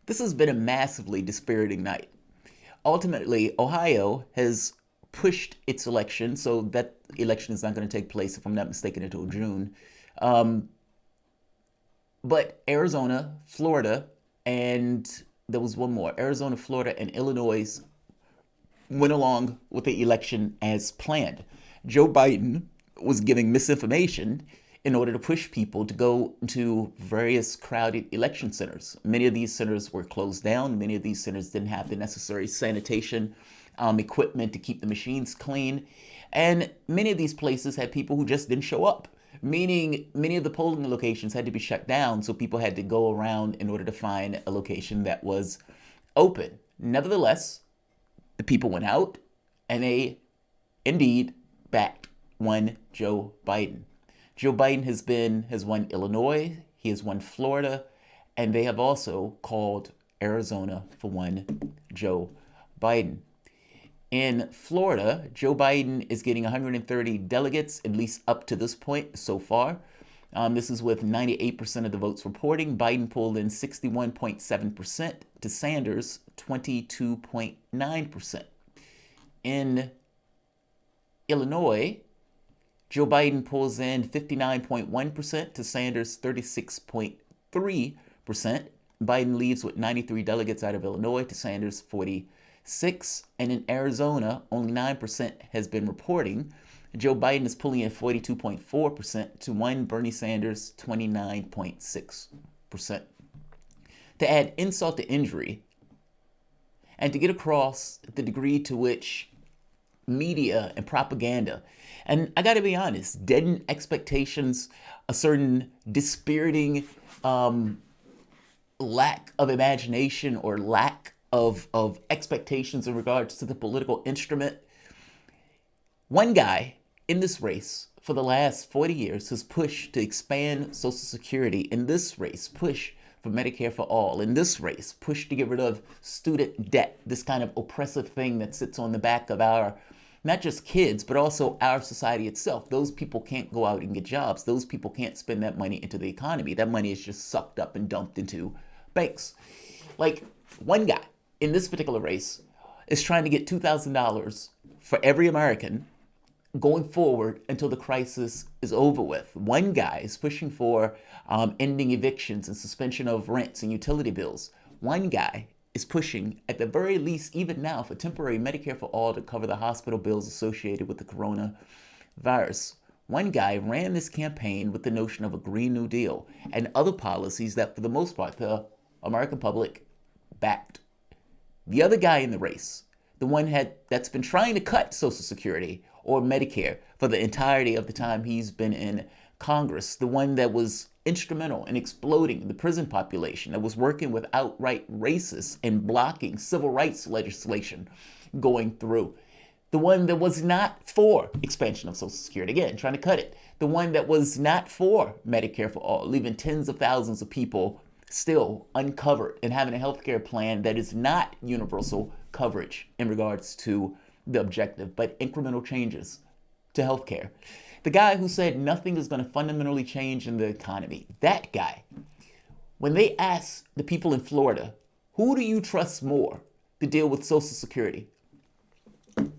This has been a massively dispiriting night. Ultimately, Ohio has pushed its election, so that election is not going to take place, if I'm not mistaken, until June. Um, but Arizona, Florida, and there was one more. Arizona, Florida, and Illinois went along with the election as planned. Joe Biden was giving misinformation in order to push people to go to various crowded election centers. Many of these centers were closed down. Many of these centers didn't have the necessary sanitation equipment to keep the machines clean. And many of these places had people who just didn't show up, meaning many of the polling locations had to be shut down, so people had to go around in order to find a location that was open. Nevertheless, the people went out and they indeed backed one Joe Biden. Joe Biden has won Illinois, he has won Florida, and they have also called Arizona for one Joe Biden. In Florida, Joe Biden is getting 130 delegates, at least up to this point so far. This is with 98% of the votes reporting. Biden pulled in 61.7% to Sanders' 22.9%. In Illinois, Joe Biden pulls in 59.1% to Sanders' 36.3%. Biden leaves with 93 delegates out of Illinois to Sanders' 46. And in Arizona, only 9% has been reporting. Joe Biden is pulling in 42.4% to one Bernie Sanders' 29.6%. To add insult to injury, and to get across the degree to which media and propaganda, and I got to be honest, deaden expectations, a certain dispiriting lack of imagination or lack of expectations in regards to the political instrument. One guy in this race for the last 40 years has pushed to expand Social Security. In this race, push for Medicare for all. In this race, push to get rid of student debt, this kind of oppressive thing that sits on the back of our, not just kids, but also our society itself. Those people can't go out and get jobs. Those people can't spend that money into the economy. That money is just sucked up and dumped into banks. Like, one guy in this particular race is trying to get $2,000 for every American going forward until the crisis is over with. One guy is pushing for ending evictions and suspension of rents and utility bills. One guy is pushing, at the very least, even now, for temporary Medicare for all to cover the hospital bills associated with the coronavirus. One guy ran this campaign with the notion of a Green New Deal and other policies that, for the most part, the American public backed. The other guy in the race, the one that's been trying to cut Social Security or Medicare for the entirety of the time he's been in Congress, the one that was instrumental in exploding the prison population, that was working with outright racists and blocking civil rights legislation going through, the one that was not for expansion of Social Security, again, trying to cut it, the one that was not for Medicare for all, leaving tens of thousands of people still uncovered and having a healthcare plan that is not universal coverage in regards to the objective, but incremental changes to healthcare. The guy who said nothing is going to fundamentally change in the economy, that guy, when they asked the people in Florida, who do you trust more to deal with Social Security?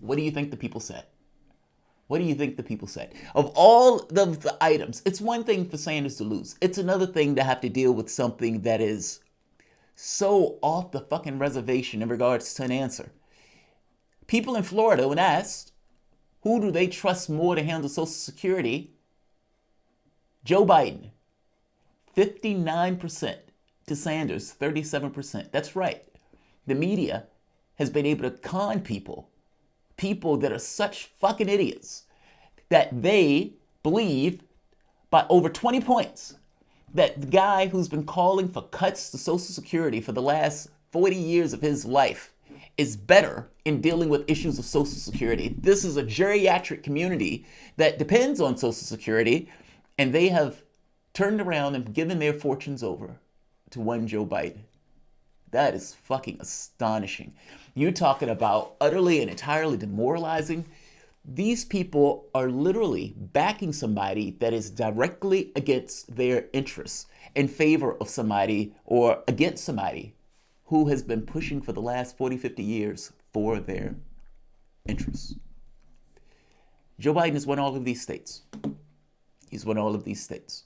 What do you think the people said? What do you think the people said? Of all the items, it's one thing for Sanders to lose. It's another thing to have to deal with something that is so off the fucking reservation in regards to an answer. People in Florida, when asked, who do they trust more to handle Social Security? Joe Biden, 59% to Sanders, 37%. That's right. The media has been able to con people that are such fucking idiots that they believe by over 20 points that the guy who's been calling for cuts to Social Security for the last 40 years of his life is better in dealing with issues of Social Security. This is a geriatric community that depends on Social Security, and they have turned around and given their fortunes over to one Joe Biden. That is fucking astonishing. You're talking about utterly and entirely demoralizing. These people are literally backing somebody that is directly against their interests in favor of somebody or against somebody who has been pushing for the last 40, 50 years for their interests. Joe Biden has won all of these states. He's won all of these states.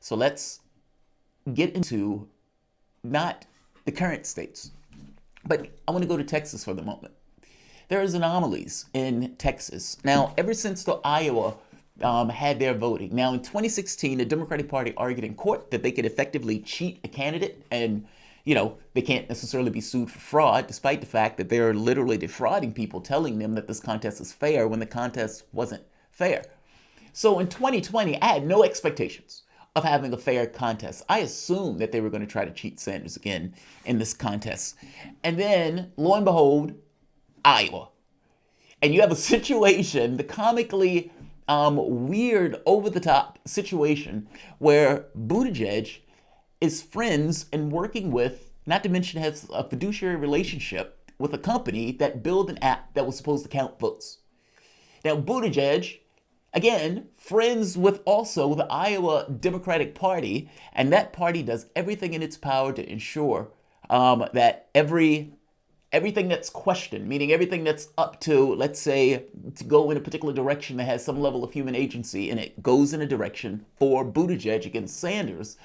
So let's get into not the current states, but I want to go to Texas for the moment. There is anomalies in Texas. Now, ever since the Iowa had their voting. Now, in 2016, the Democratic Party argued in court that they could effectively cheat a candidate and, they can't necessarily be sued for fraud, despite the fact that they're literally defrauding people, telling them that this contest is fair when the contest wasn't fair. So in 2020, I had no expectations of having a fair contest. I assumed that they were going to try to cheat Sanders again in this contest. And then, lo and behold, Iowa. And you have a situation, the comically weird, over-the-top situation where Buttigieg is friends and working with, not to mention has a fiduciary relationship with a company that built an app that was supposed to count votes. Now, Buttigieg, again, friends with also the Iowa Democratic Party, and that party does everything in its power to ensure that everything that's questioned, meaning everything that's up to, let's say, to go in a particular direction that has some level of human agency, and it goes in a direction for Buttigieg against Sanders,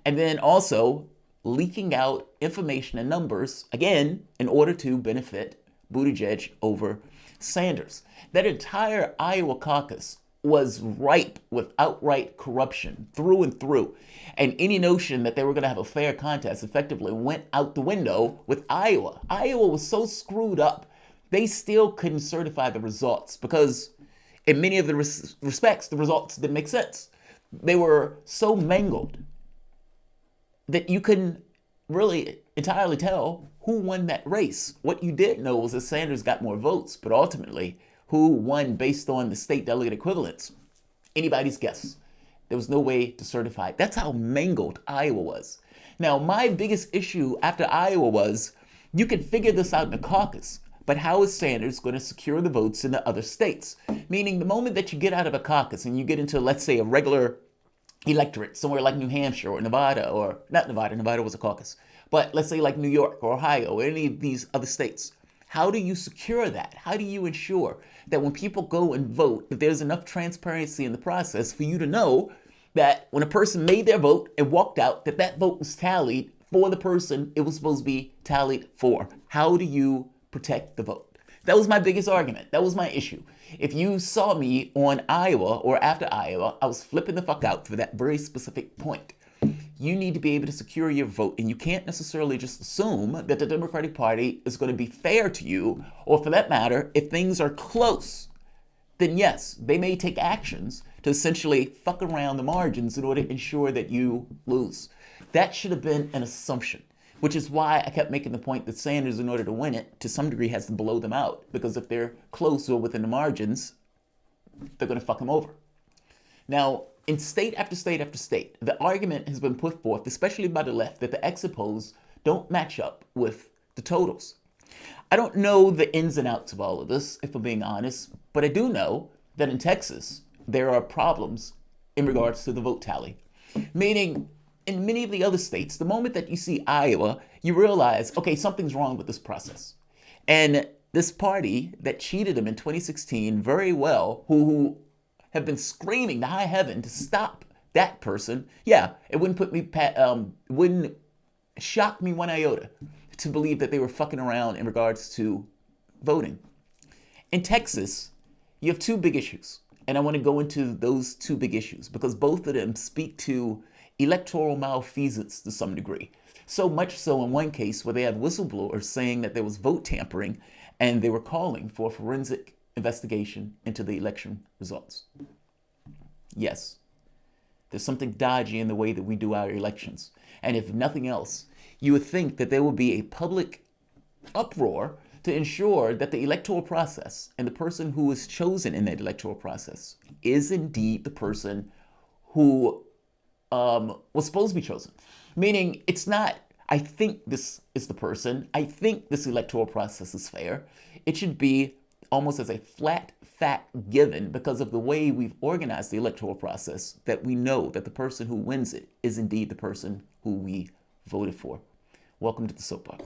and then also leaking out information and numbers, again, in order to benefit Buttigieg over Sanders. That entire Iowa caucus was ripe with outright corruption through and through. And any notion that they were going to have a fair contest effectively went out the window with Iowa. Iowa was so screwed up, they still couldn't certify the results because in many of the respects, the results didn't make sense. They were so mangled that you couldn't really entirely tell who won that race. What you did know was that Sanders got more votes, but ultimately, who won based on the state delegate equivalents? Anybody's guess. There was no way to certify it. That's how mangled Iowa was. Now, my biggest issue after Iowa was, you can figure this out in the caucus, but how is Sanders going to secure the votes in the other states? Meaning, the moment that you get out of a caucus and you get into, let's say, a regular electorate, somewhere like New Hampshire or Nevada, or not Nevada, Nevada was a caucus, but let's say like New York or Ohio or any of these other states, how do you secure that? How do you ensure that when people go and vote, that there's enough transparency in the process for you to know that when a person made their vote and walked out, that that vote was tallied for the person it was supposed to be tallied for? How do you protect the vote? That was my biggest argument. That was my issue. If you saw me on Iowa or after Iowa, I was flipping the fuck out for that very specific point. You need to be able to secure your vote, and you can't necessarily just assume that the Democratic Party is going to be fair to you, or for that matter, if things are close, then yes, they may take actions to essentially fuck around the margins in order to ensure that you lose. That should have been an assumption, which is why I kept making the point that Sanders, in order to win it, to some degree has to blow them out, because if they're close or within the margins, they're going to fuck them over. Now, in state after state after state, the argument has been put forth, especially by the left, that the exit polls don't match up with the totals. I don't know the ins and outs of all of this, if I'm being honest, but I do know that in Texas, there are problems in regards to the vote tally. Meaning, in many of the other states, the moment that you see Iowa, you realize, okay, something's wrong with this process. And this party that cheated them in 2016 very well, who have been screaming to high heaven to stop that person, yeah, it wouldn't shock me one iota to believe that they were fucking around in regards to voting. In Texas, you have two big issues, and I want to go into those two big issues because both of them speak to electoral malfeasance to some degree. So much so in one case where they have whistleblowers saying that there was vote tampering and they were calling for a forensic investigation into the election results. Yes, there's something dodgy in the way that we do our elections. And if nothing else, you would think that there would be a public uproar to ensure that the electoral process and the person who is chosen in that electoral process is indeed the person who was supposed to be chosen. Meaning, it's not, I think this is the person, I think this electoral process is fair. It should be almost as a flat fact given because of the way we've organized the electoral process, that we know that the person who wins it is indeed the person who we voted for. Welcome to the Soapbox.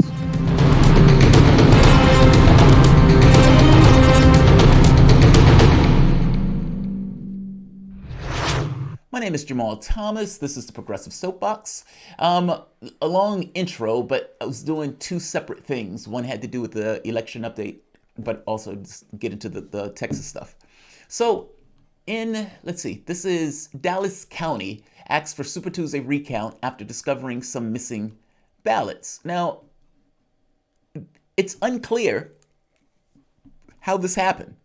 My name is Jamarl Thomas. This is the Progressive Soapbox. A long intro, but I was doing two separate things. One had to do with the election update, but also just get into the Texas stuff. So, this is Dallas County asks for Super Tuesday recount after discovering some missing ballots. Now, it's unclear how this happened.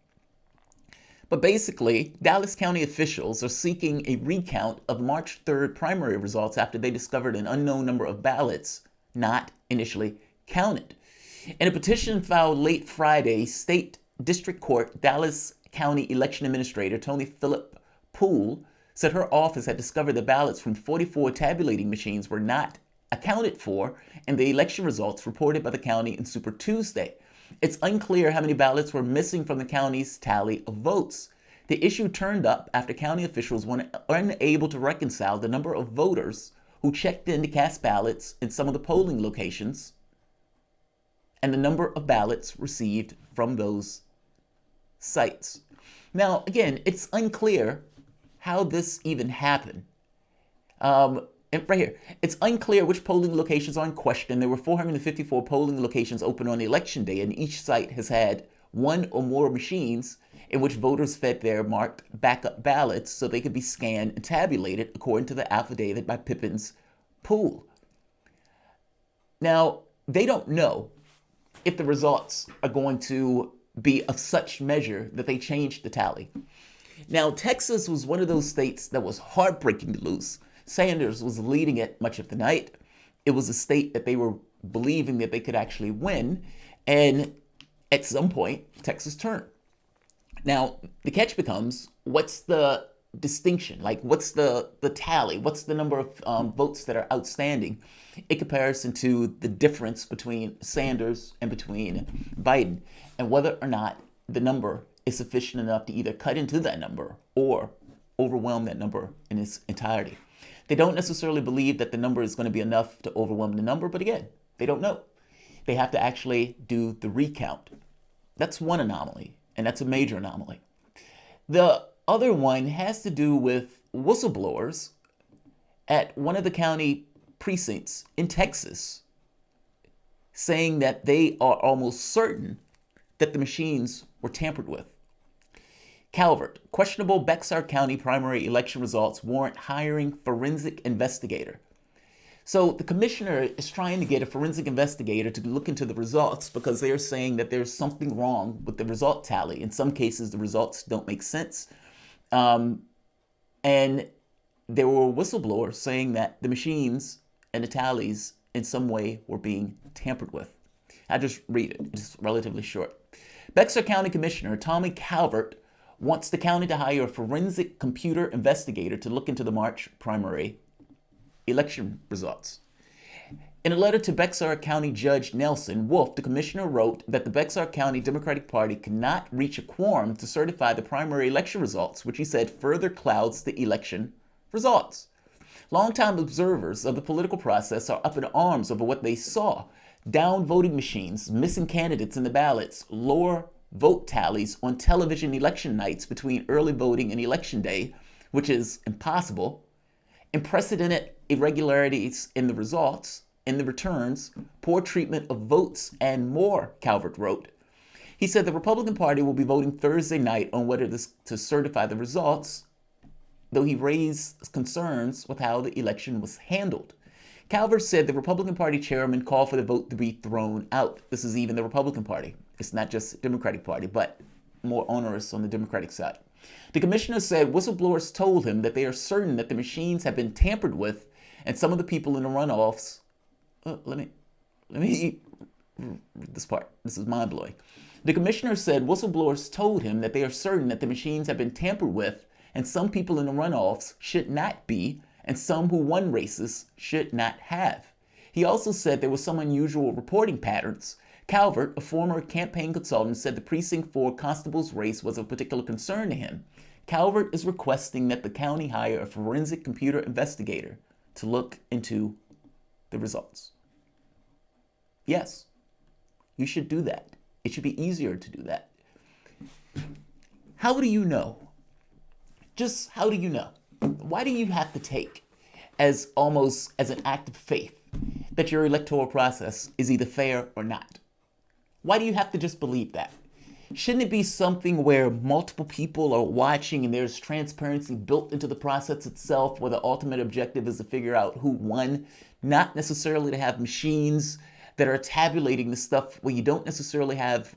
But basically, Dallas County officials are seeking a recount of March 3rd primary results after they discovered an unknown number of ballots not initially counted. In a petition filed late Friday, State District Court Dallas County Election Administrator Tony Phillip Poole said her office had discovered the ballots from 44 tabulating machines were not accounted for in the election results reported by the county on Super Tuesday. It's unclear how many ballots were missing from the county's tally of votes. The issue turned up after county officials were unable to reconcile the number of voters who checked in to cast ballots in some of the polling locations and the number of ballots received from those sites. Now, again, it's unclear how this even happened. And right here, it's unclear which polling locations are in question. There were 454 polling locations open on election day, and each site has had one or more machines in which voters fed their marked backup ballots so they could be scanned and tabulated according to the affidavit by Pippin's Pool. Now, they don't know if the results are going to be of such measure that they change the tally. Now, Texas was one of those states that was heartbreaking to lose. Sanders was leading it much of the night. It was a state that they were believing that they could actually win. And at some point, Texas turned. Now, the catch becomes, what's the distinction? Like, what's the tally? What's the number of votes that are outstanding in comparison to the difference between Sanders and between Biden? And whether or not the number is sufficient enough to either cut into that number or overwhelm that number in its entirety. They don't necessarily believe that the number is going to be enough to overwhelm the number, but again, they don't know. They have to actually do the recount. That's one anomaly, and that's a major anomaly. The other one has to do with whistleblowers at one of the county precincts in Texas saying that they are almost certain that the machines were tampered with. Calvert, questionable Bexar County primary election results warrant hiring forensic investigator. So the commissioner is trying to get a forensic investigator to look into the results because they're saying that there's something wrong with the result tally. In some cases, the results don't make sense. And there were whistleblowers saying that the machines and the tallies in some way were being tampered with. I just read it. It's relatively short. Bexar County Commissioner Tommy Calvert wants the county to hire a forensic computer investigator to look into the March primary election results. In a letter to Bexar County Judge Nelson Wolf, the commissioner wrote that the Bexar County Democratic Party cannot reach a quorum to certify the primary election results, which he said further clouds the election results. Longtime observers of the political process are up in arms over what they saw: down voting machines, missing candidates in the ballots, lower vote tallies on television election nights between early voting and election day, which is impossible, unprecedented irregularities in the results, in the returns, poor treatment of votes, and more, Calvert wrote. He said the Republican Party will be voting Thursday night on whether to certify the results, though he raised concerns with how the election was handled. Calvert said the Republican Party chairman called for the vote to be thrown out. This is even the Republican Party. It's not just the Democratic Party, but more onerous on the Democratic side. The commissioner said whistleblowers told him that they are certain that the machines have been tampered with, and some of the people in the runoffs. Let me read this part. This is mind-blowing. The commissioner said whistleblowers told him that they are certain that the machines have been tampered with, and some people in the runoffs should not be, and some who won races should not have. He also said there were some unusual reporting patterns. Calvert, a former campaign consultant, said the Precinct 4 constable's race was of particular concern to him. Calvert is requesting that the county hire a forensic computer investigator to look into the results. Yes, you should do that. It should be easier to do that. How do you know? Just how do you know? Why do you have to take as almost as an act of faith that your electoral process is either fair or not? Why do you have to just believe that? Shouldn't it be something where multiple people are watching and there's transparency built into the process itself, where the ultimate objective is to figure out who won, not necessarily to have machines that are tabulating the stuff where you don't necessarily have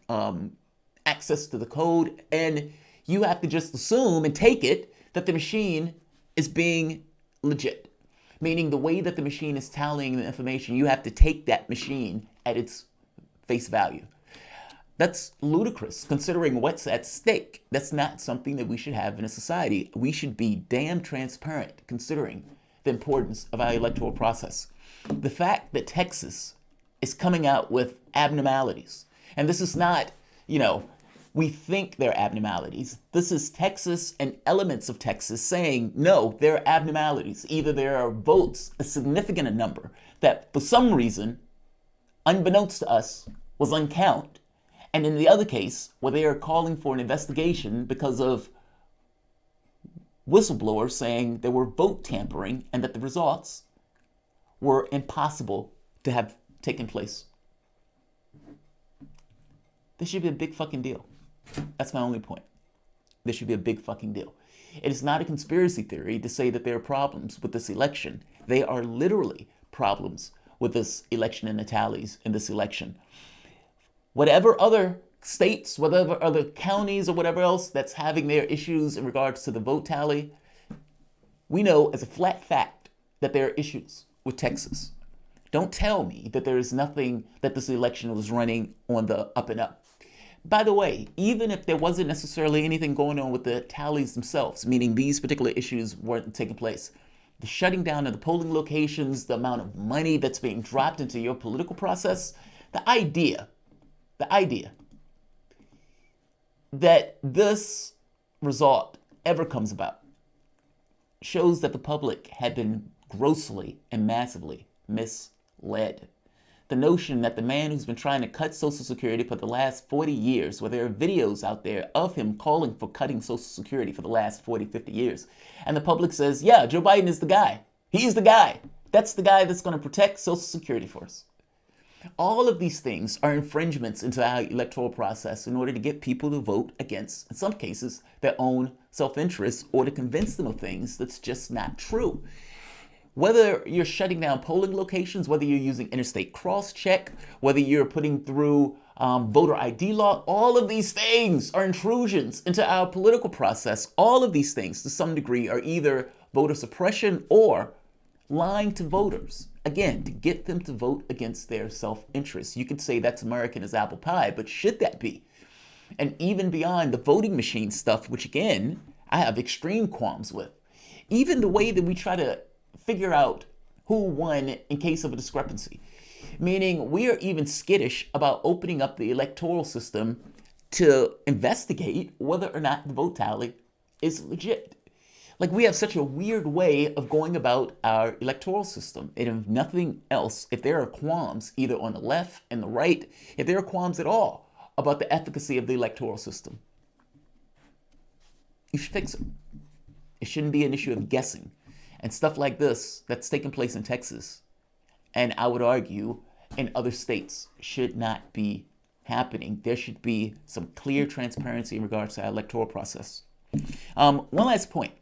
access to the code, and you have to just assume and take it that the machine is being legit. Meaning the way that the machine is tallying the information, you have to take that machine at its face value. That's ludicrous considering what's at stake. That's not something that we should have in a society. We should be damn transparent considering the importance of our electoral process. The fact that Texas is coming out with abnormalities, and this is not, we think they're abnormalities. This is Texas and elements of Texas saying, no, there are abnormalities. Either there are votes, a significant number, that for some reason, unbeknownst to us, was uncounted. And in the other case, where they are calling for an investigation because of whistleblowers saying there were vote tampering and that the results were impossible to have taken place. This should be a big fucking deal. That's my only point. This should be a big fucking deal. It is not a conspiracy theory to say that there are problems with this election. They are literally problems with this election and the tallies in this election. Whatever other states, whatever other counties or whatever else that's having their issues in regards to the vote tally, we know as a flat fact that there are issues with Texas. Don't tell me that there is nothing, that this election was running on the up and up. By the way, even if there wasn't necessarily anything going on with the tallies themselves, meaning these particular issues weren't taking place, the shutting down of the polling locations, the amount of money that's being dropped into your political process, the idea that this result ever comes about shows that the public had been grossly and massively misled. The notion that the man who's been trying to cut Social Security for the last 40 years, where there are videos out there of him calling for cutting Social Security for the last 40, 50 years, and the public says, yeah, Joe Biden is the guy. He's the guy. That's the guy that's going to protect Social Security for us. All of these things are infringements into our electoral process in order to get people to vote against, in some cases, their own self-interest, or to convince them of things that's just not true. Whether you're shutting down polling locations, whether you're using interstate cross-check, whether you're putting through voter ID law, all of these things are intrusions into our political process. All of these things, to some degree, are either voter suppression or lying to voters. Again, to get them to vote against their self-interest. You could say that's American as apple pie, but should that be? And even beyond the voting machine stuff, which again, I have extreme qualms with. Even the way that we try to figure out who won in case of a discrepancy. Meaning we are even skittish about opening up the electoral system to investigate whether or not the vote tally is legit. Like, we have such a weird way of going about our electoral system. And if nothing else, if there are qualms either on the left and the right, if there are qualms at all about the efficacy of the electoral system, you should fix it. It shouldn't be an issue of guessing. And stuff like this that's taking place in Texas, and I would argue in other states, should not be happening. There should be some clear transparency in regards to our electoral process. One last point.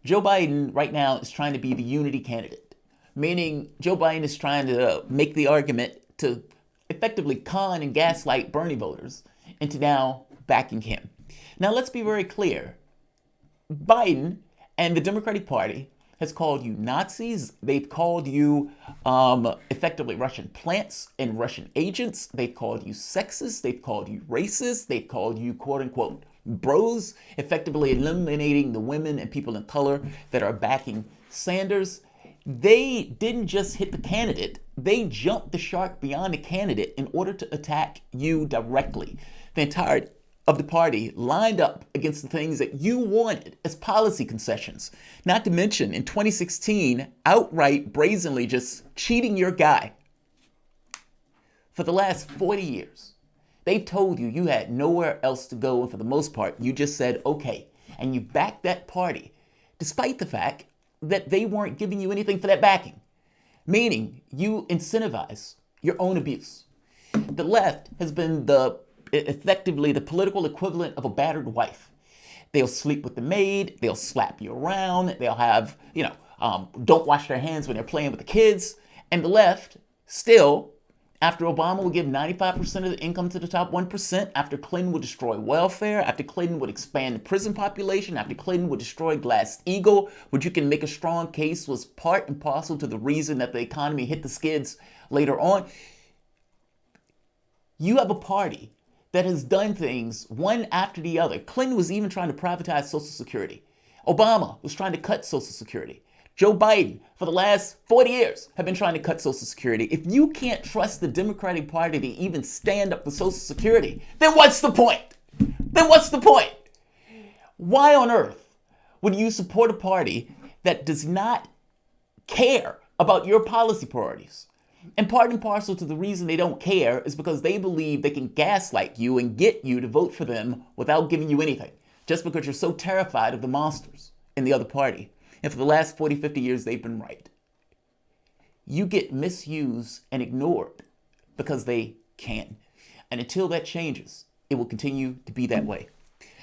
Joe Biden right now is trying to be the unity candidate, meaning Joe Biden is trying to make the argument to effectively con and gaslight Bernie voters into now backing him. Now, let's be very clear. Biden and the Democratic Party has called you Nazis. They've called you effectively Russian plants and Russian agents. They've called you sexist. They've called you racist. They've called you, quote unquote, bros, effectively eliminating the women and people in color that are backing Sanders. They didn't just hit the candidate. They jumped the shark beyond the candidate in order to attack you directly. The entirety of the party lined up against the things that you wanted as policy concessions. Not to mention, in 2016, outright brazenly just cheating your guy. For the last 40 years, they've told you you had nowhere else to go, and for the most part, you just said, okay, and you backed that party, despite the fact that they weren't giving you anything for that backing, meaning you incentivize your own abuse. The left has been effectively the political equivalent of a battered wife. They'll sleep with the maid, they'll slap you around, they'll have, don't wash their hands when they're playing with the kids, and the left still, after Obama would give 95% of the income to the top 1%, after Clinton would destroy welfare, after Clinton would expand the prison population, after Clinton would destroy Glass-Steagall, which you can make a strong case was part and parcel to the reason that the economy hit the skids later on. You have a party that has done things one after the other. Clinton was even trying to privatize Social Security. Obama was trying to cut Social Security. Joe Biden, for the last 40 years, have been trying to cut Social Security. If you can't trust the Democratic Party to even stand up for Social Security, then what's the point? Why on earth would you support a party that does not care about your policy priorities? And part and parcel to the reason they don't care is because they believe they can gaslight you and get you to vote for them without giving you anything, just because you're so terrified of the monsters in the other party. And for the last 40, 50 years, they've been right. You get misused and ignored because they can. And until that changes, it will continue to be that way.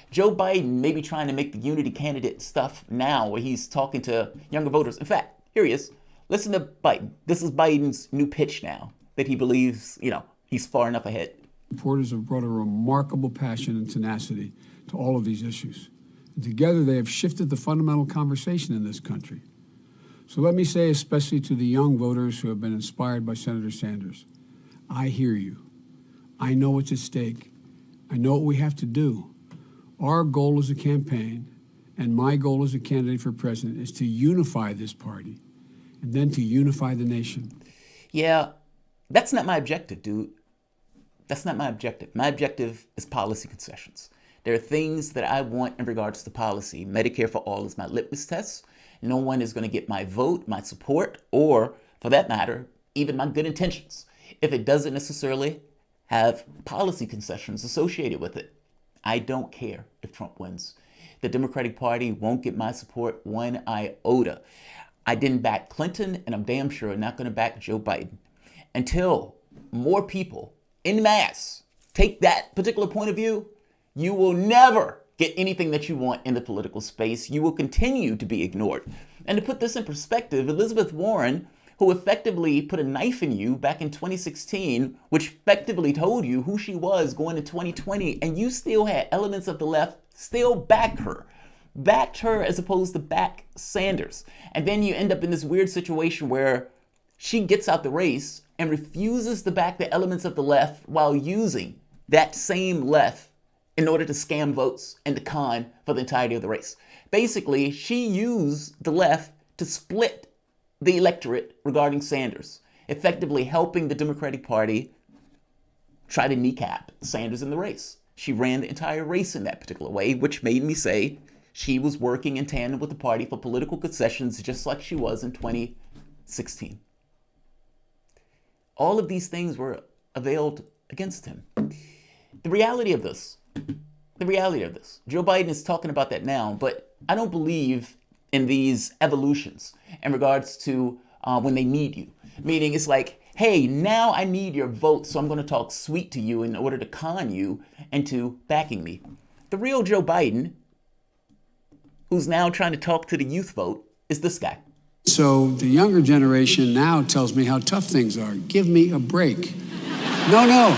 Joe Biden may be trying to make the unity candidate stuff now where he's talking to younger voters. In fact, here he is. Listen to Biden. This is Biden's new pitch now that he believes, he's far enough ahead. Reporters have brought a remarkable passion and tenacity to all of these issues. And together they have shifted the fundamental conversation in this country. So let me say, especially to the young voters who have been inspired by Senator Sanders, I hear you. I know what's at stake. I know what we have to do. Our goal as a campaign, and my goal as a candidate for president, is to unify this party and then to unify the nation. Yeah, that's not my objective, dude. That's not my objective. My objective is policy concessions. There are things that I want in regards to policy. Medicare for all is my litmus test. No one is going to get my vote, my support, or, for that matter, even my good intentions if it doesn't necessarily have policy concessions associated with it. I don't care if Trump wins. The Democratic Party won't get my support one iota. I didn't back Clinton, and I'm damn sure not going to back Joe Biden. Until more people en masse take that particular point of view, you will never get anything that you want in the political space. You will continue to be ignored. And to put this in perspective, Elizabeth Warren, who effectively put a knife in you back in 2016, which effectively told you who she was going to 2020, and you still had elements of the left still backed her as opposed to back Sanders. And then you end up in this weird situation where she gets out the race and refuses to back the elements of the left while using that same left in order to scam votes and to con for the entirety of the race. Basically, she used the left to split the electorate regarding Sanders, effectively helping the Democratic Party try to kneecap Sanders in the race. She ran the entire race in that particular way, which made me say she was working in tandem with the party for political concessions just like she was in 2016. All of these things were availed against him. The reality of this, Joe Biden is talking about that now, but I don't believe in these evolutions in regards to when they need you. Meaning it's like, hey, now I need your vote, so I'm going to talk sweet to you in order to con you into backing me. The real Joe Biden, who's now trying to talk to the youth vote, is this guy. So the younger generation now tells me how tough things are. Give me a break. No.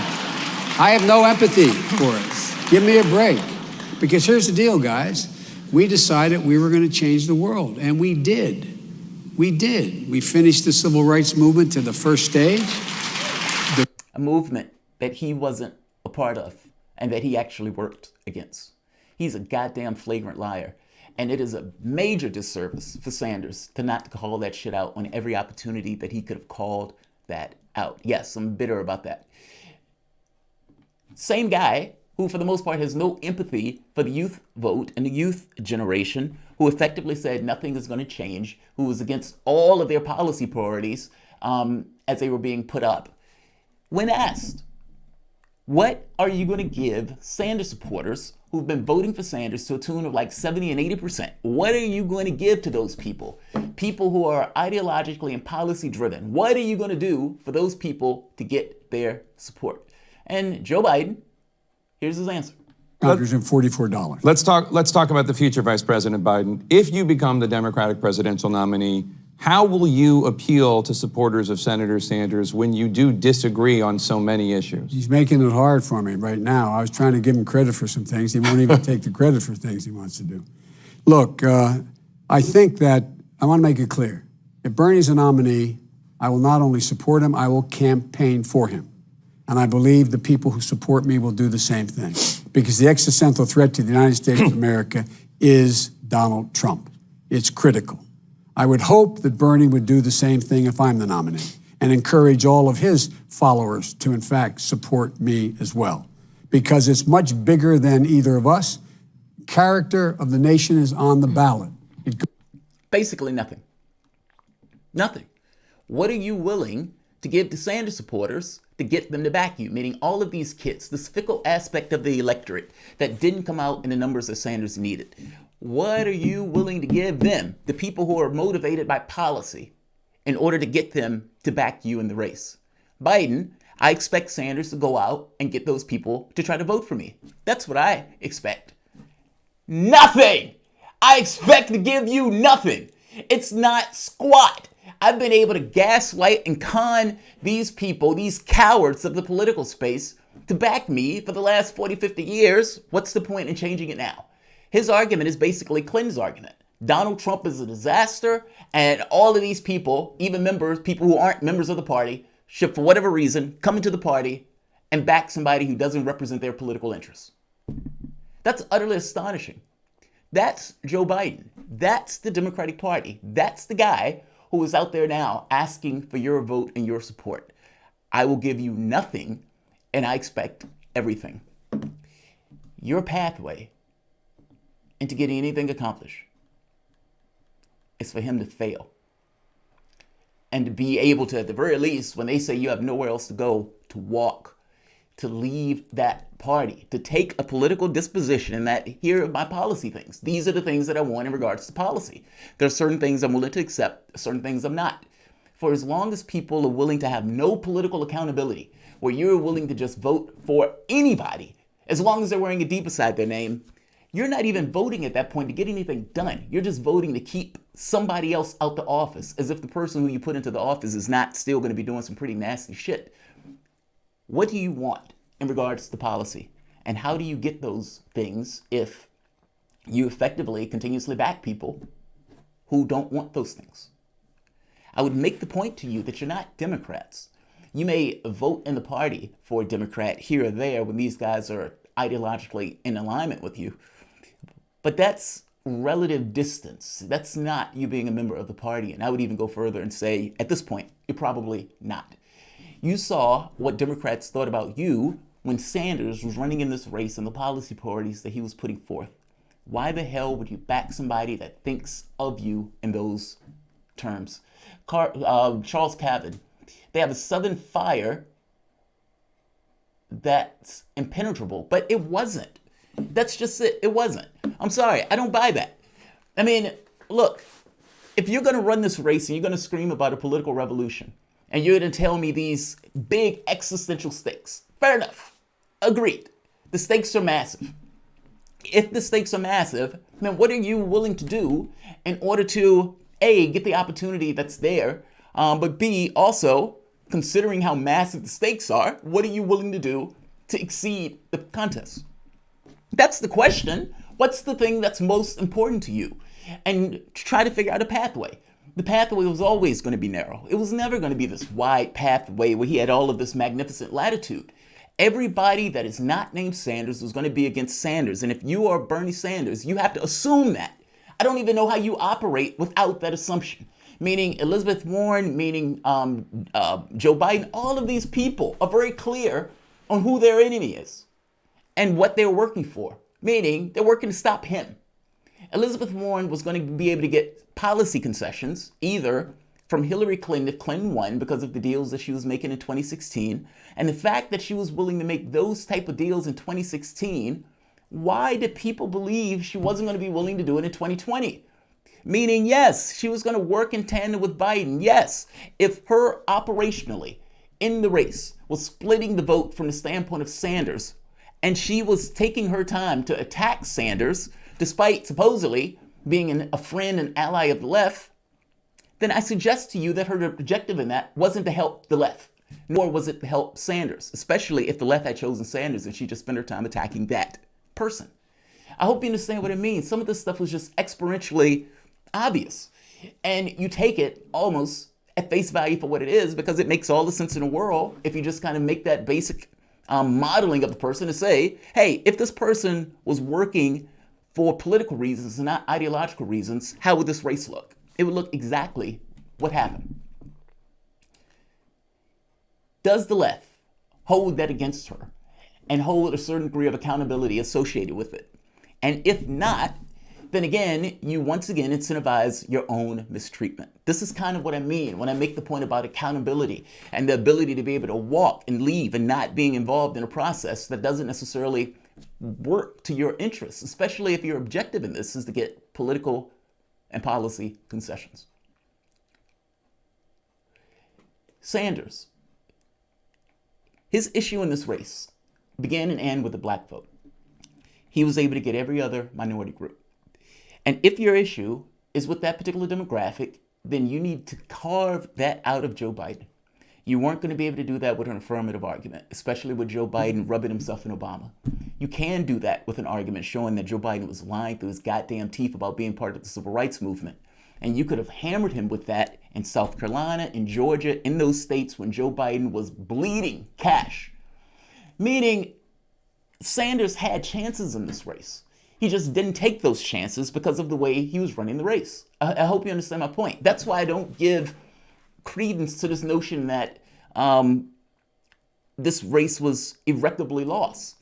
I have no empathy for it. Give me a break. Because here's the deal, guys. We decided we were going to change the world, and we did. We finished the civil rights movement to the first stage. A movement that he wasn't a part of and that he actually worked against. He's a goddamn flagrant liar. And it is a major disservice for Sanders to not call that shit out on every opportunity that he could have called that out. Yes, I'm bitter about that. Same guy who, for the most part, has no empathy for the youth vote and the youth generation, who effectively said nothing is going to change, who was against all of their policy priorities as they were being put up. when asked, what are you going to give Sanders supporters who've been voting for Sanders to a tune of like 70 and 80%? What are you going to give to those people? People who are ideologically and policy driven. What are you going to do for those people to get their support? And Joe Biden, here's his answer. $144. Let's talk about the future, Vice President Biden. If you become the Democratic presidential nominee, how will you appeal to supporters of Senator Sanders when you do disagree on so many issues? He's making it hard for me right now. I was trying to give him credit for some things. He won't even take the credit for things he wants to do. Look, I think that I want to make it clear. If Bernie's a nominee, I will not only support him, I will campaign for him. And I believe the people who support me will do the same thing. Because the existential threat to the United States of America is Donald Trump. It's critical. I would hope that Bernie would do the same thing if I'm the nominee and encourage all of his followers to, in fact, support me as well. Because it's much bigger than either of us. Character of the nation is on the ballot. Basically nothing. Nothing. What are you willing to give to Sanders supporters to get them to back you? Meaning all of these kids, this fickle aspect of the electorate that didn't come out in the numbers that Sanders needed. What are you willing to give them, the people who are motivated by policy, in order to get them to back you in the race? Biden, I expect Sanders to go out and get those people to try to vote for me. That's what I expect. Nothing! I expect to give you nothing. It's not squat. I've been able to gaslight and con these people, these cowards of the political space, to back me for the last 40, 50 years. What's the point in changing it now? His argument is basically Clinton's argument. Donald Trump is a disaster, and all of these people, even people who aren't members of the party, should, for whatever reason, come into the party and back somebody who doesn't represent their political interests. That's utterly astonishing. That's Joe Biden. That's the Democratic Party. That's the guy who is out there now asking for your vote and your support. I will give you nothing, and I expect everything. Your pathway into getting anything accomplished is for him to fail. And to be able to, at the very least, when they say you have nowhere else to go, to walk, to leave that party, to take a political disposition and that here are my policy things. These are the things that I want in regards to policy. There are certain things I'm willing to accept, certain things I'm not. For as long as people are willing to have no political accountability, where you're willing to just vote for anybody, as long as they're wearing a D beside their name, you're not even voting at that point to get anything done. You're just voting to keep somebody else out the office, as if the person who you put into the office is not still going to be doing some pretty nasty shit. What do you want in regards to policy? And how do you get those things if you effectively continuously back people who don't want those things? I would make the point to you that you're not Democrats. You may vote in the party for a Democrat here or there when these guys are ideologically in alignment with you. But that's relative distance. That's not you being a member of the party. And I would even go further and say, at this point, you're probably not. You saw what Democrats thought about you when Sanders was running in this race and the policy priorities that he was putting forth. Why the hell would you back somebody that thinks of you in those terms? Charles Cavan, they have a Southern fire that's impenetrable, but it wasn't. That's just it. It wasn't. I'm sorry. I don't buy that. I mean, look, if you're going to run this race and you're going to scream about a political revolution and you're going to tell me these big existential stakes, fair enough. Agreed. The stakes are massive. If the stakes are massive, then what are you willing to do in order to, A, get the opportunity that's there, but B, also, considering how massive the stakes are, what are you willing to do to exceed the contest? That's the question. What's the thing that's most important to you? And try to figure out a pathway. The pathway was always going to be narrow. It was never going to be this wide pathway where he had all of this magnificent latitude. Everybody that is not named Sanders was going to be against Sanders. And if you are Bernie Sanders, you have to assume that. I don't even know how you operate without that assumption. Meaning Elizabeth Warren, meaning Joe Biden, all of these people are very clear on who their enemy is and what they're working for. Meaning they're working to stop him. Elizabeth Warren was going to be able to get policy concessions, either from Hillary Clinton if Clinton won because of the deals that she was making in 2016. And the fact that she was willing to make those type of deals in 2016, why did people believe she wasn't going to be willing to do it in 2020? Meaning, yes, she was going to work in tandem with Biden. Yes, if her operationally in the race was splitting the vote from the standpoint of Sanders, and she was taking her time to attack Sanders, despite supposedly being a friend and ally of the left, then I suggest to you that her objective in that wasn't to help the left, nor was it to help Sanders, especially if the left had chosen Sanders and she just spent her time attacking that person. I hope you understand what I mean. Some of this stuff was just exponentially obvious, and you take it almost at face value for what it is, because it makes all the sense in the world if you just kind of make that basic modeling of the person to say, hey, if this person was working for political reasons and not ideological reasons, how would this race look? It would look exactly what happened. Does the left hold that against her and hold a certain degree of accountability associated with it? And if not, then again, you once again incentivize your own mistreatment. This is kind of what I mean when I make the point about accountability and the ability to be able to walk and leave and not being involved in a process that doesn't necessarily work to your interests, especially if your objective in this is to get political and policy concessions. Sanders, his issue in this race began and ended with the black vote. He was able to get every other minority group. And if your issue is with that particular demographic, then you need to carve that out of Joe Biden. You weren't going to be able to do that with an affirmative argument, especially with Joe Biden rubbing himself in Obama. You can do that with an argument showing that Joe Biden was lying through his goddamn teeth about being part of the civil rights movement. And you could have hammered him with that in South Carolina, in Georgia, in those states when Joe Biden was bleeding cash. Meaning Sanders had chances in this race. He just didn't take those chances because of the way he was running the race. I hope you understand my point. That's why I don't give credence to this notion that this race was irreparably lost.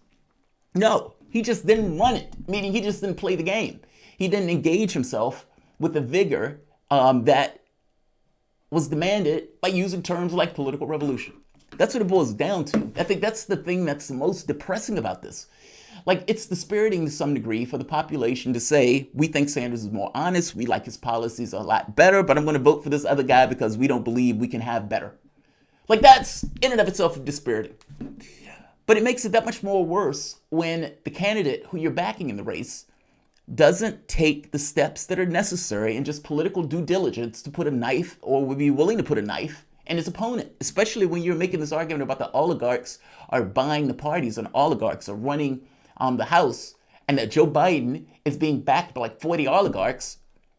No, he just didn't run it, meaning he just didn't play the game. He didn't engage himself with the vigor that was demanded by using terms like political revolution. That's what it boils down to. I think that's the thing that's the most depressing about this. Like, it's dispiriting to some degree for the population to say, we think Sanders is more honest, we like his policies a lot better, but I'm going to vote for this other guy because we don't believe we can have better. Like, that's in and of itself dispiriting. But it makes it that much more worse when the candidate who you're backing in the race doesn't take the steps that are necessary and just political due diligence to put a knife, or would be willing to put a knife, in his opponent, especially when you're making this argument about the oligarchs are buying the parties and oligarchs are running the House, and that Joe Biden is being backed by like 40 oligarchs,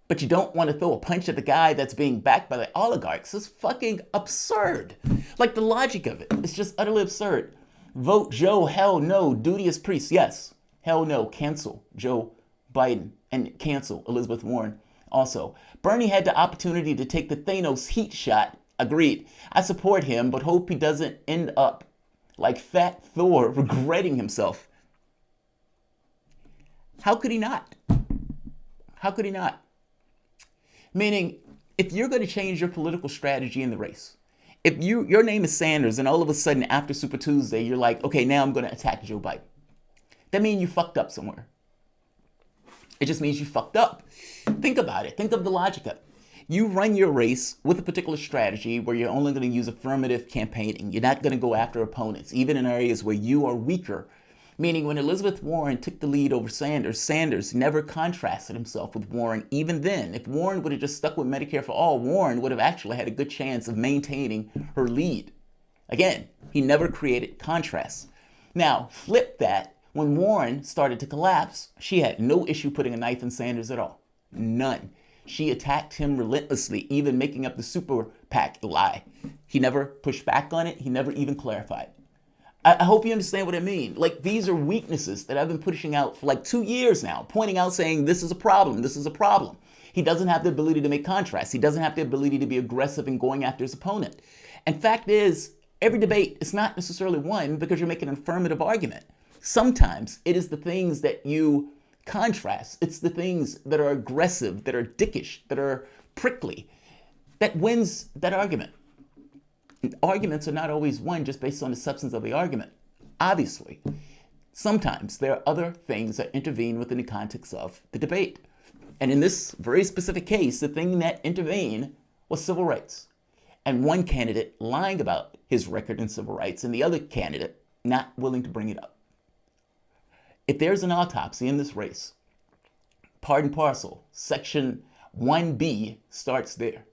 but you don't want to throw a punch at the guy that's being backed by the oligarchs. It's fucking absurd. Like, the logic of it, it's just utterly absurd. Vote Joe, hell no. Duty as priest, yes. Hell no. Cancel Joe Biden and cancel Elizabeth Warren also. Bernie had the opportunity to take the Thanos heat shot. Agreed. I support him, but hope he doesn't end up like Fat Thor regretting himself. How could he not? How could he not? Meaning, if you're going to change your political strategy in the race, if your name is Sanders and all of a sudden after Super Tuesday, you're like, okay, now I'm going to attack Joe Biden. That means you fucked up somewhere. It just means you fucked up. Think about it. Think of the logic of it. You run your race with a particular strategy where you're only going to use affirmative campaigning. You're not going to go after opponents, even in areas where you are weaker. Meaning, when Elizabeth Warren took the lead over Sanders, Sanders never contrasted himself with Warren. Even then, if Warren would have just stuck with Medicare for all, Warren would have actually had a good chance of maintaining her lead. Again, he never created contrast. Now, flip that. When Warren started to collapse, she had no issue putting a knife in Sanders at all. None. She attacked him relentlessly, even making up the super PAC lie. He never pushed back on it. He never even clarified. I hope you understand what I mean. Like, these are weaknesses that I've been pushing out for like 2 years now, pointing out, saying this is a problem, this is a problem. He doesn't have the ability to make contrasts. He doesn't have the ability to be aggressive in going after his opponent. And fact is, every debate is not necessarily won because you're making an affirmative argument. Sometimes it is the things that you contrast. It's the things that are aggressive, that are dickish, that are prickly, that wins that argument. Arguments are not always won just based on the substance of the argument. Obviously, sometimes there are other things that intervene within the context of the debate. And in this very specific case, the thing that intervened was civil rights. And one candidate lying about his record in civil rights and the other candidate not willing to bring it up. If there's an autopsy in this race, part and parcel, Section 1B starts there.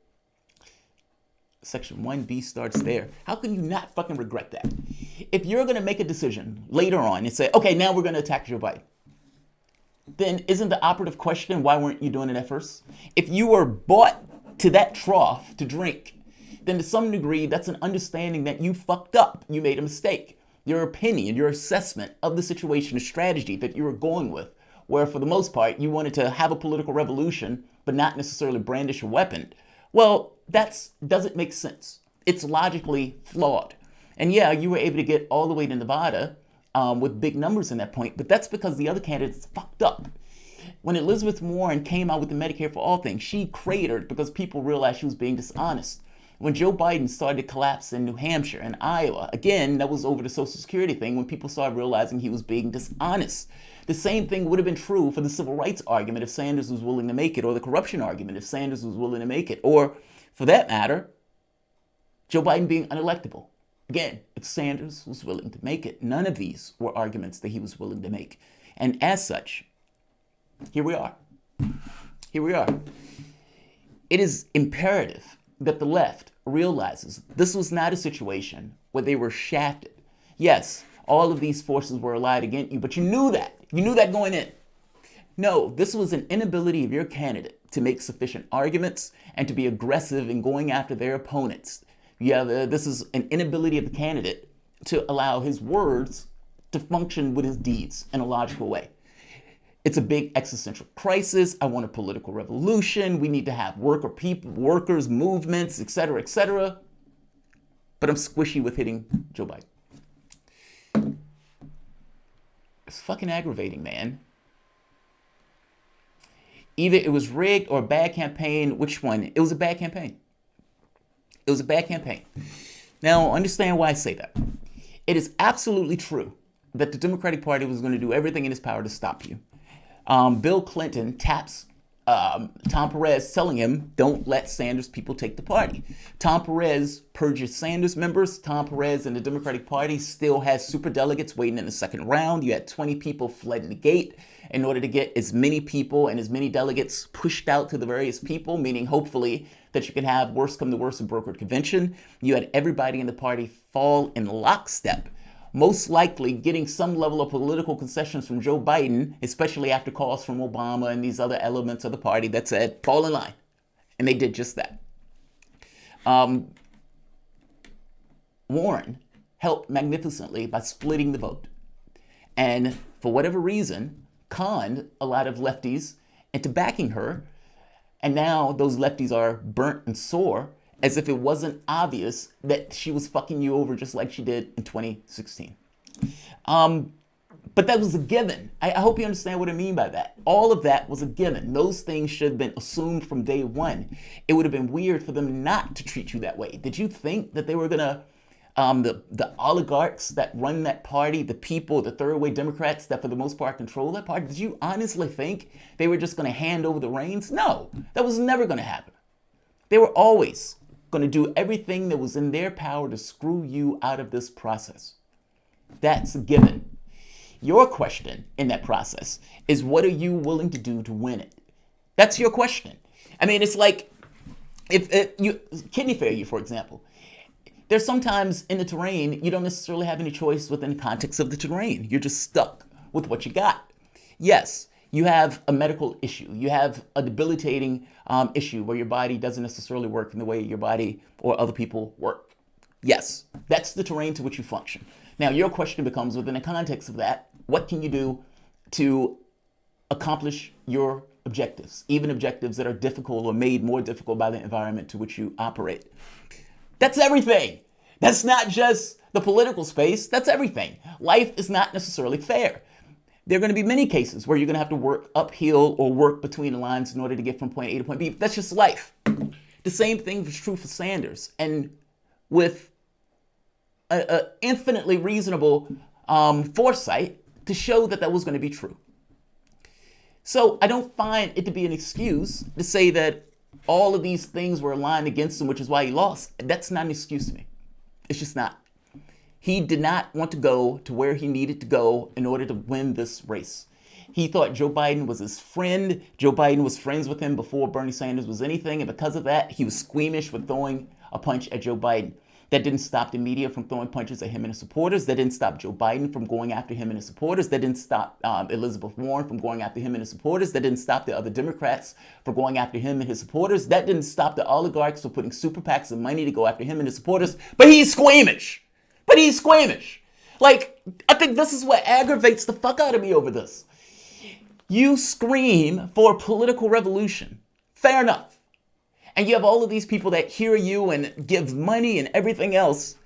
Section 1B starts there. How can you not fucking regret that? If you're going to make a decision later on and say, okay, now we're going to attack Joe Biden, then isn't the operative question, why weren't you doing it at first? If you were brought to that trough to drink, then to some degree, that's an understanding that you fucked up. You made a mistake. Your opinion, your assessment of the situation, the strategy that you were going with, where for the most part, you wanted to have a political revolution, but not necessarily brandish a weapon. Well, that doesn't make sense. It's logically flawed. And yeah, you were able to get all the way to Nevada with big numbers in that point, but that's because the other candidates fucked up. When Elizabeth Warren came out with the Medicare for All thing, she cratered because people realized she was being dishonest. When Joe Biden started to collapse in New Hampshire and Iowa, again, that was over the Social Security thing when people started realizing he was being dishonest. The same thing would have been true for the civil rights argument if Sanders was willing to make it, or the corruption argument if Sanders was willing to make it, or, for that matter, Joe Biden being unelectable. Again, if Sanders was willing to make it, none of these were arguments that he was willing to make. And as such, here we are. Here we are. It is imperative that the left realizes this was not a situation where they were shafted. Yes, all of these forces were allied against you, but you knew that. You knew that going in. No, this was an inability of your candidate to make sufficient arguments and to be aggressive in going after their opponents. This is an inability of the candidate to allow his words to function with his deeds in a logical way. It's a big existential crisis. I want a political revolution. We need to have workers, movements, etc., etc. But I'm squishy with hitting Joe Biden. It's fucking aggravating, man. Either it was rigged or a bad campaign. Which one? It was a bad campaign. It was a bad campaign. Now, understand why I say that. It is absolutely true that the Democratic Party was going to do everything in its power to stop you. Bill Clinton taps Tom Perez, telling him, don't let Sanders people take the party. Tom Perez purges Sanders members. Tom Perez and the Democratic Party still has superdelegates waiting in the second round. You had 20 people flooding the gate in order to get as many people and as many delegates pushed out to the various people, meaning hopefully that you can have worse come to worse a brokered convention. You had everybody in the party fall in lockstep, most likely getting some level of political concessions from Joe Biden, especially after calls from Obama and these other elements of the party that said, fall in line. And they did just that. Warren helped magnificently by splitting the vote. And for whatever reason, conned a lot of lefties into backing her. And now those lefties are burnt and sore, as if it wasn't obvious that she was fucking you over just like she did in 2016. But that was a given. I hope you understand what I mean by that. All of that was a given. Those things should have been assumed from day one. It would have been weird for them not to treat you that way. Did you think that they were gonna, the oligarchs that run that party, the people, the third way Democrats that for the most part control that party, did you honestly think they were just gonna hand over the reins? No, that was never gonna happen. They were always going to do everything that was in their power to screw you out of this process. That's a given. Your question in that process is, what are you willing to do to win it? That's your question. I mean, it's like if you kidney failure, for example. There's sometimes in the terrain, you don't necessarily have any choice within the context of the terrain. You're just stuck with what you got. Yes, you have a medical issue. You have a debilitating issue where your body doesn't necessarily work in the way your body or other people work. Yes, that's the terrain to which you function. Now, your question becomes, within the context of that, what can you do to accomplish your objectives, even objectives that are difficult or made more difficult by the environment to which you operate? That's everything. That's not just the political space. That's everything. Life is not necessarily fair. There are going to be many cases where you're going to have to work uphill or work between the lines in order to get from point A to point B. That's just life. The same thing was true for Sanders. And with a infinitely reasonable foresight to show that that was going to be true. So I don't find it to be an excuse to say that all of these things were aligned against him, which is why he lost. That's not an excuse to me. It's just not. He did not want to go to where he needed to go in order to win this race. He thought Joe Biden was his friend. Joe Biden was friends with him before Bernie Sanders was anything. And because of that, he was squeamish with throwing a punch at Joe Biden. That didn't stop the media from throwing punches at him and his supporters. That didn't stop Joe Biden from going after him and his supporters. That didn't stop Elizabeth Warren from going after him and his supporters. That didn't stop the other Democrats from going after him and his supporters. That didn't stop the oligarchs from putting super PACs of money to go after him and his supporters. But he's squeamish. Like, I think this is what aggravates the fuck out of me over this. You scream for a political revolution. Fair enough. And you have all of these people that hear you and give money and everything else.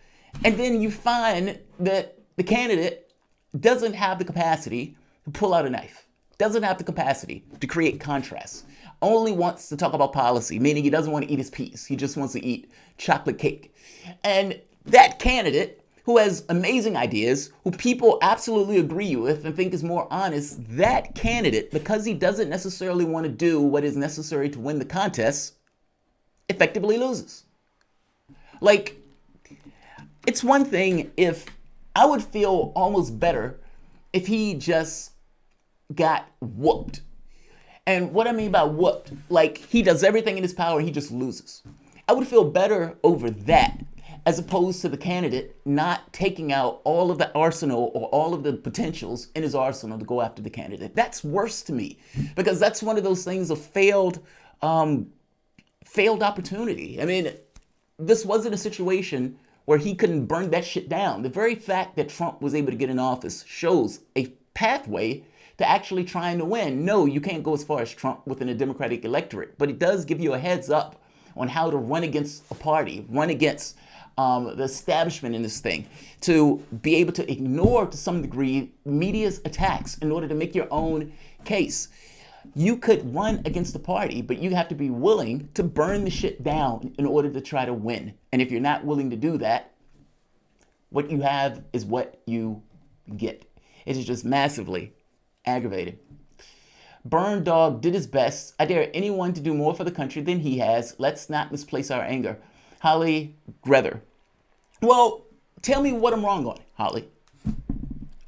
And then you find that the candidate doesn't have the capacity to pull out a knife. Doesn't have the capacity to create contrast. Only wants to talk about policy, meaning he doesn't want to eat his peas. He just wants to eat chocolate cake. And that candidate who has amazing ideas, who people absolutely agree with and think is more honest, that candidate, because he doesn't necessarily want to do what is necessary to win the contest, effectively loses. Like, it's one thing if I would feel almost better if he just got whooped. And what I mean by whooped, like he does everything in his power and he just loses. I would feel better over that as opposed to the candidate not taking out all of the arsenal or all of the potentials in his arsenal to go after the candidate. That's worse to me because that's one of those things of failed opportunity. I mean, this wasn't a situation where he couldn't burn that shit down. The very fact that Trump was able to get in office shows a pathway to actually trying to win. No, you can't go as far as Trump within a Democratic electorate, but it does give you a heads up on how to run against a party, run against the establishment in this thing, to be able to ignore to some degree media's attacks in order to make your own case. You could run against the party, but you have to be willing to burn the shit down in order to try to win. And if you're not willing to do that, what you have is what you get. It is just massively aggravating. Burn Dog did his best. I dare anyone to do more for the country than he has. Let's not misplace our anger. Holly Grether. Well, tell me what I'm wrong on, Holly.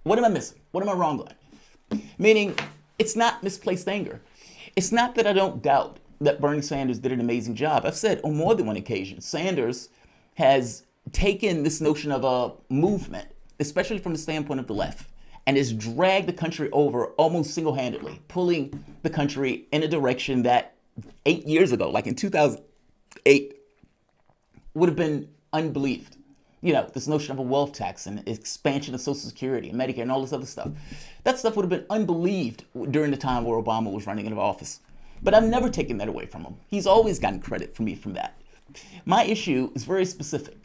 What am I missing? What am I wrong on? Meaning, it's not misplaced anger. It's not that I don't doubt that Bernie Sanders did an amazing job. I've said on more than one occasion, Sanders has taken this notion of a movement, especially from the standpoint of the left, and has dragged the country over almost single-handedly, pulling the country in a direction that 8 years ago, like in 2008, would have been unbelieved. You know, this notion of a wealth tax and expansion of Social Security and Medicare and all this other stuff. That stuff would have been unbelieved during the time where Obama was running into office. But I've never taken that away from him. He's always gotten credit for me from that. My issue is very specific.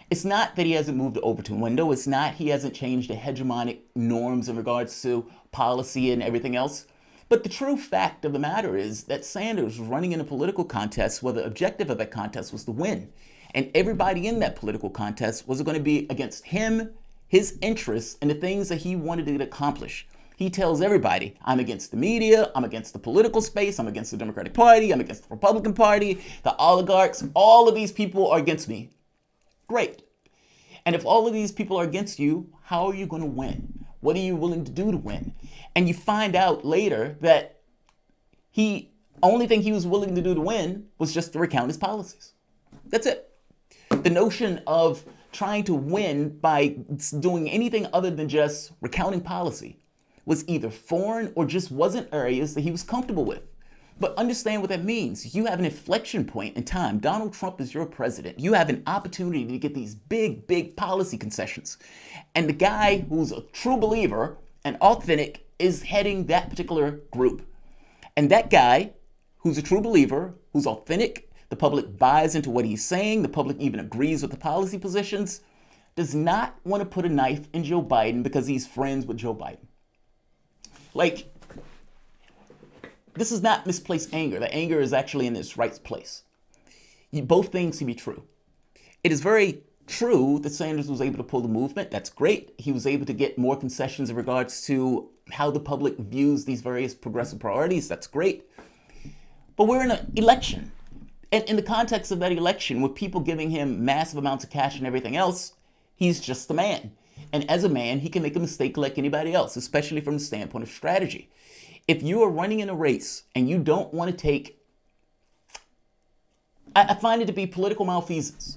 It's not that he hasn't moved the Overton window. It's not he hasn't changed the hegemonic norms in regards to policy and everything else. But the true fact of the matter is that Sanders was running in a political contest where the objective of that contest was to win. And everybody in that political contest was going to be against him, his interests, and the things that he wanted to accomplish. He tells everybody, I'm against the media, I'm against the political space, I'm against the Democratic Party, I'm against the Republican Party, the oligarchs, all of these people are against me. Great. And if all of these people are against you, how are you going to win? What are you willing to do to win? And you find out later that only thing he was willing to do to win was just to recount his policies. That's it. The notion of trying to win by doing anything other than just recounting policy was either foreign or just wasn't areas that he was comfortable with. But understand what that means. You have an inflection point in time. Donald Trump is your president. You have an opportunity to get these big, big policy concessions. And the guy who's a true believer and authentic is heading that particular group. And that guy who's a true believer, who's authentic, the public buys into what he's saying, the public even agrees with the policy positions, does not want to put a knife in Joe Biden because he's friends with Joe Biden. Like, this is not misplaced anger. The anger is actually in its right place. Both things can be true. It is very true that Sanders was able to pull the movement. That's great. He was able to get more concessions in regards to how the public views these various progressive priorities. That's great. But we're in an election. And in the context of that election, with people giving him massive amounts of cash and everything else, he's just a man. And as a man, he can make a mistake like anybody else, especially from the standpoint of strategy. If you are running in a race and you don't want to take, I find it to be political malfeasance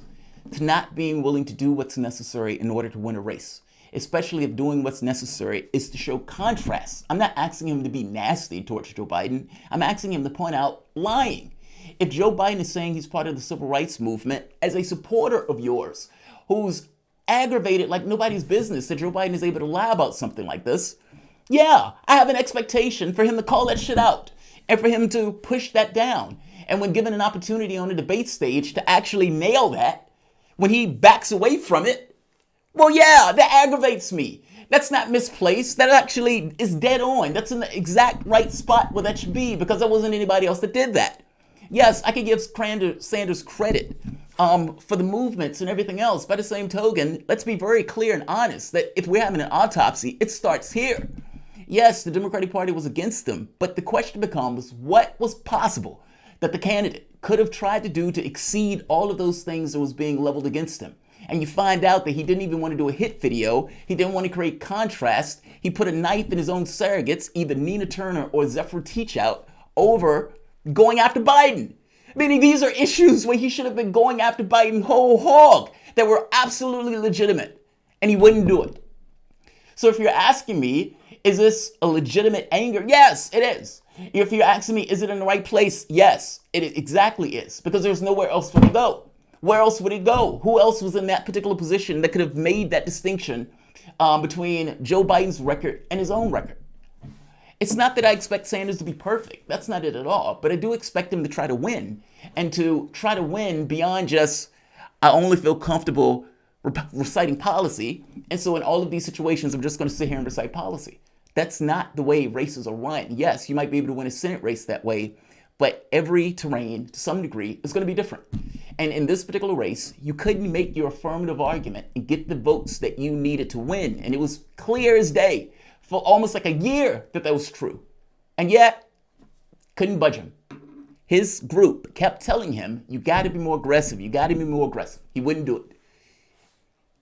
to not being willing to do what's necessary in order to win a race, especially if doing what's necessary is to show contrast. I'm not asking him to be nasty towards Joe Biden. I'm asking him to point out lying. If Joe Biden is saying he's part of the civil rights movement, as a supporter of yours, who's aggravated like nobody's business that Joe Biden is able to lie about something like this, yeah, I have an expectation for him to call that shit out and for him to push that down. And when given an opportunity on the debate stage to actually nail that, when he backs away from it, well, yeah, that aggravates me. That's not misplaced. That actually is dead on. That's in the exact right spot where that should be, because there wasn't anybody else that did that. Yes, I could give Sanders credit for the movements and everything else. By the same token, let's be very clear and honest that if we're having an autopsy, it starts here. Yes, the Democratic Party was against him, but the question becomes, what was possible that the candidate could have tried to do to exceed all of those things that was being leveled against him? And you find out that he didn't even want to do a hit video. He didn't want to create contrast. He put a knife in his own surrogates, either Nina Turner or Zephyr Teachout, over going after Biden. Meaning these are issues where he should have been going after Biden whole hog that were absolutely legitimate, and he wouldn't do it. So if you're asking me, is this a legitimate anger? Yes, it is. If you're asking me, is it in the right place? Yes, it exactly is, because there's nowhere else for him to go. Where else would it go? Who else was in that particular position that could have made that distinction between Joe Biden's record and his own record? It's not that I expect Sanders to be perfect. That's not it at all. But I do expect him to try to win, and to try to win beyond just, I only feel comfortable reciting policy. And so in all of these situations, I'm just going to sit here and recite policy. That's not the way races are run. Yes, you might be able to win a Senate race that way, but every terrain, to some degree, is going to be different. And in this particular race, you couldn't make your affirmative argument and get the votes that you needed to win. And it was clear as day for almost like a year that was true. And yet, couldn't budge him. His group kept telling him, you got to be more aggressive. You got to be more aggressive. He wouldn't do it.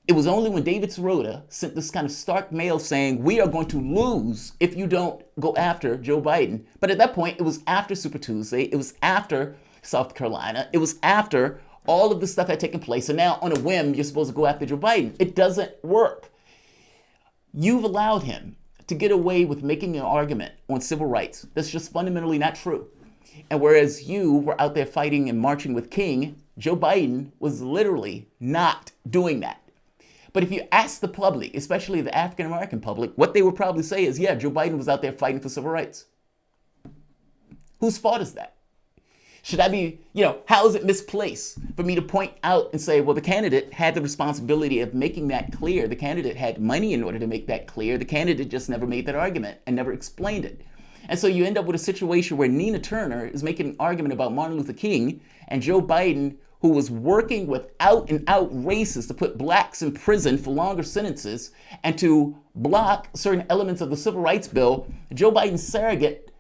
It was only when David Sirota sent this kind of stark mail saying, we are going to lose if you don't go after Joe Biden. But at that point, it was after Super Tuesday. It was after South Carolina. It was after all of this stuff had taken place. And now on a whim, you're supposed to go after Joe Biden. It doesn't work. You've allowed him to get away with making an argument on civil rights that's just fundamentally not true. And whereas you were out there fighting and marching with King, Joe Biden was literally not doing that. But if you ask the public, especially the African-American public, what they would probably say is, yeah, Joe Biden was out there fighting for civil rights. Whose fault is that? Should I be, how is it misplaced for me to point out and say, well, the candidate had the responsibility of making that clear. The candidate had money in order to make that clear. The candidate just never made that argument and never explained it. And so you end up with a situation where Nina Turner is making an argument about Martin Luther King, and Joe Biden, who was working with out-and-out racists to put blacks in prison for longer sentences and to block certain elements of the civil rights bill, Joe Biden's surrogate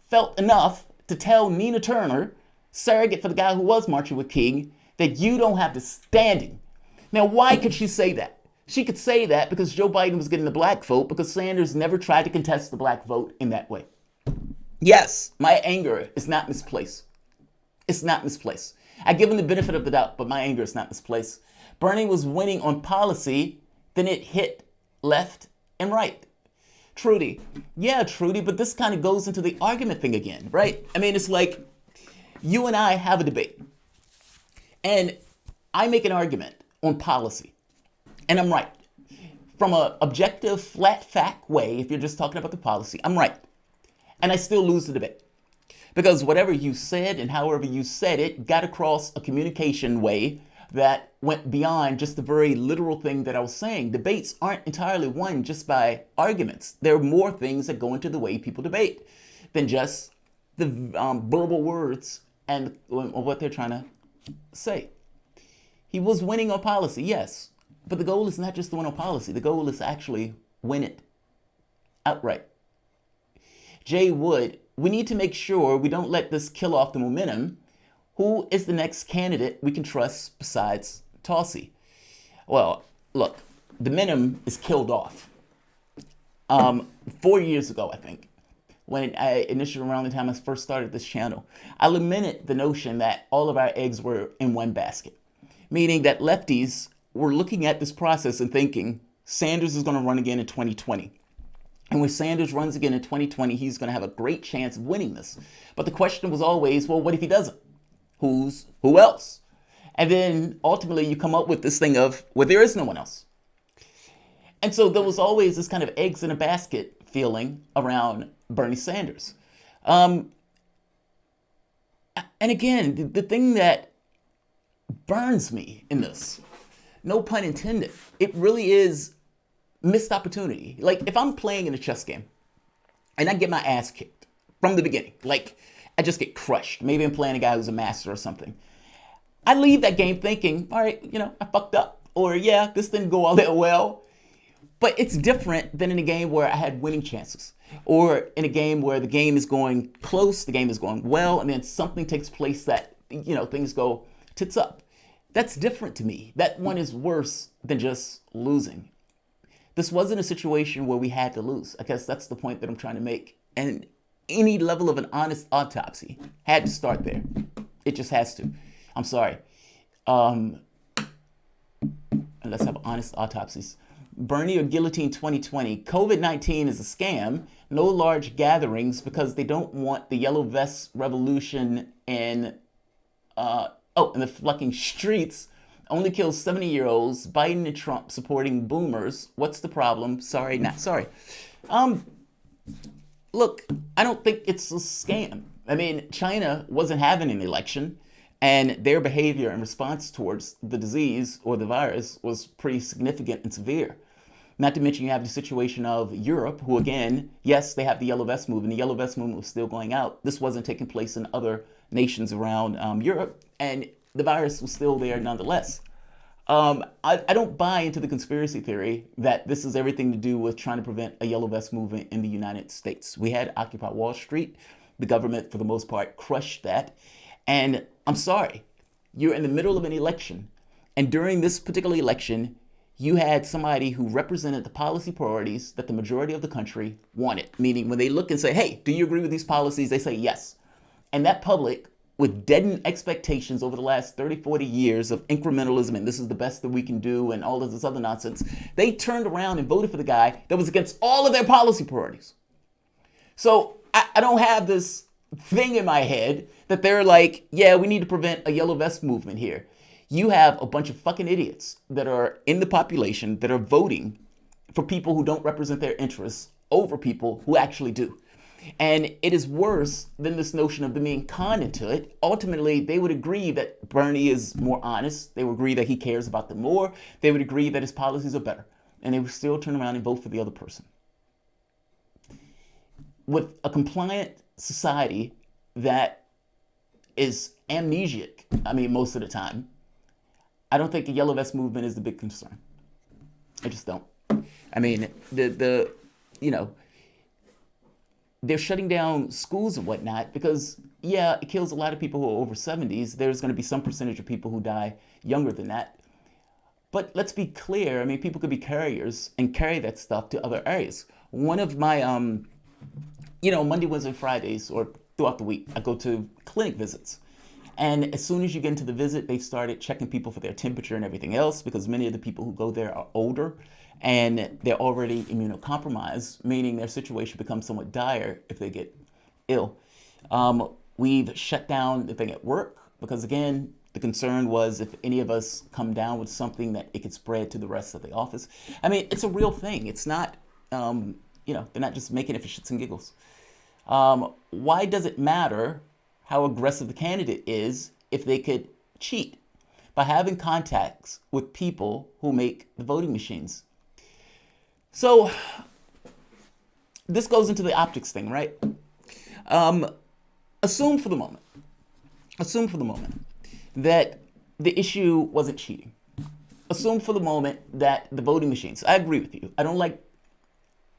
felt enough to tell Nina Turner, surrogate for the guy who was marching with King, that you don't have the standing. Now, why could she say that? She could say that because Joe Biden was getting the black vote, because Sanders never tried to contest the black vote in that way. Yes, my anger is not misplaced. It's not misplaced. I give him the benefit of the doubt, but my anger is not misplaced. Bernie was winning on policy, then it hit left and right. Trudy. Yeah, Trudy, but this kind of goes into the argument thing again, right? I mean, it's like you and I have a debate, and I make an argument on policy, and I'm right. From an objective, flat fact way, if you're just talking about the policy, I'm right. And I still lose the debate. Because whatever you said and however you said it got across a communication way that went beyond just the very literal thing that I was saying. Debates aren't entirely won just by arguments. There are more things that go into the way people debate than just the verbal words and what they're trying to say. He was winning on policy, yes. But the goal is not just to win on policy. The goal is to actually win it outright. Jay Wood, we need to make sure we don't let this kill off the momentum. Who is the next candidate we can trust besides Tulsi? Well, look, the momentum is killed off. 4 years ago, I think, when I initially around the time I first started this channel, I lamented the notion that all of our eggs were in one basket, meaning that lefties were looking at this process and thinking Sanders is going to run again in 2020. And when Sanders runs again in 2020, he's going to have a great chance of winning this. But the question was always, well, what if he doesn't? Who else? And then ultimately you come up with this thing of, well, there is no one else. And so there was always this kind of eggs in a basket feeling around Bernie Sanders. And again, the thing that burns me in this, no pun intended, it really is missed opportunity. Like if I'm playing in a chess game and I get my ass kicked from the beginning, like I just get crushed. Maybe I'm playing a guy who's a master or something. I leave that game thinking, all right, I fucked up. Or yeah, this didn't go all that well. But it's different than in a game where I had winning chances. Or in a game where the game is going close, the game is going well, and then something takes place that, things go tits up. That's different to me. That one is worse than just losing. This wasn't a situation where we had to lose. I guess that's the point that I'm trying to make. And any level of an honest autopsy had to start there. It just has to. I'm sorry. Let's have honest autopsies. Bernie or guillotine 2020. COVID-19 is a scam. No large gatherings because they don't want the yellow vest revolution in the fucking streets. Only kills 70-year-olds. Biden and Trump supporting boomers. What's the problem? Sorry, not sorry. Look, I don't think it's a scam. I mean, China wasn't having an election, and their behavior in response towards the disease or the virus was pretty significant and severe. Not to mention you have the situation of Europe, who again, yes, they have the yellow vest movement. The yellow vest movement was still going out. This wasn't taking place in other nations around Europe, and the virus was still there nonetheless. I don't buy into the conspiracy theory that this is everything to do with trying to prevent a yellow vest movement in the United States. We had Occupy Wall Street. The government, for the most part, crushed that. And I'm sorry, you're in the middle of an election. And during this particular election, you had somebody who represented the policy priorities that the majority of the country wanted. Meaning when they look and say, hey, do you agree with these policies? They say yes. And that public, with deadened expectations over the last 30, 40 years of incrementalism and this is the best that we can do and all of this other nonsense, they turned around and voted for the guy that was against all of their policy priorities. So I don't have this thing in my head that they're like, yeah, we need to prevent a yellow vest movement here. You have a bunch of fucking idiots that are in the population that are voting for people who don't represent their interests over people who actually do. And it is worse than this notion of them being conned into it. Ultimately, they would agree that Bernie is more honest. They would agree that he cares about them more. They would agree that his policies are better. And they would still turn around and vote for the other person. With a compliant society that is amnesiac, most of the time, I don't think the yellow vest movement is the big concern. I just don't. They're shutting down schools and whatnot because, yeah, it kills a lot of people who are over 70s. There's going to be some percentage of people who die younger than that. But let's be clear. People could be carriers and carry that stuff to other areas. One of my, Monday, Wednesday, Fridays, or throughout the week, I go to clinic visits. And as soon as you get into the visit, they started checking people for their temperature and everything else because many of the people who go there are older and they're already immunocompromised, meaning their situation becomes somewhat dire if they get ill. We've shut down the thing at work because, again, the concern was if any of us come down with something that it could spread to the rest of the office. It's a real thing. It's not, they're not just making it for shits and giggles. Why does it matter how aggressive the candidate is if they could cheat by having contacts with people who make the voting machines? So this goes into the optics thing, right? Assume for the moment that the issue wasn't cheating. Assume for the moment that the voting machines, I agree with you.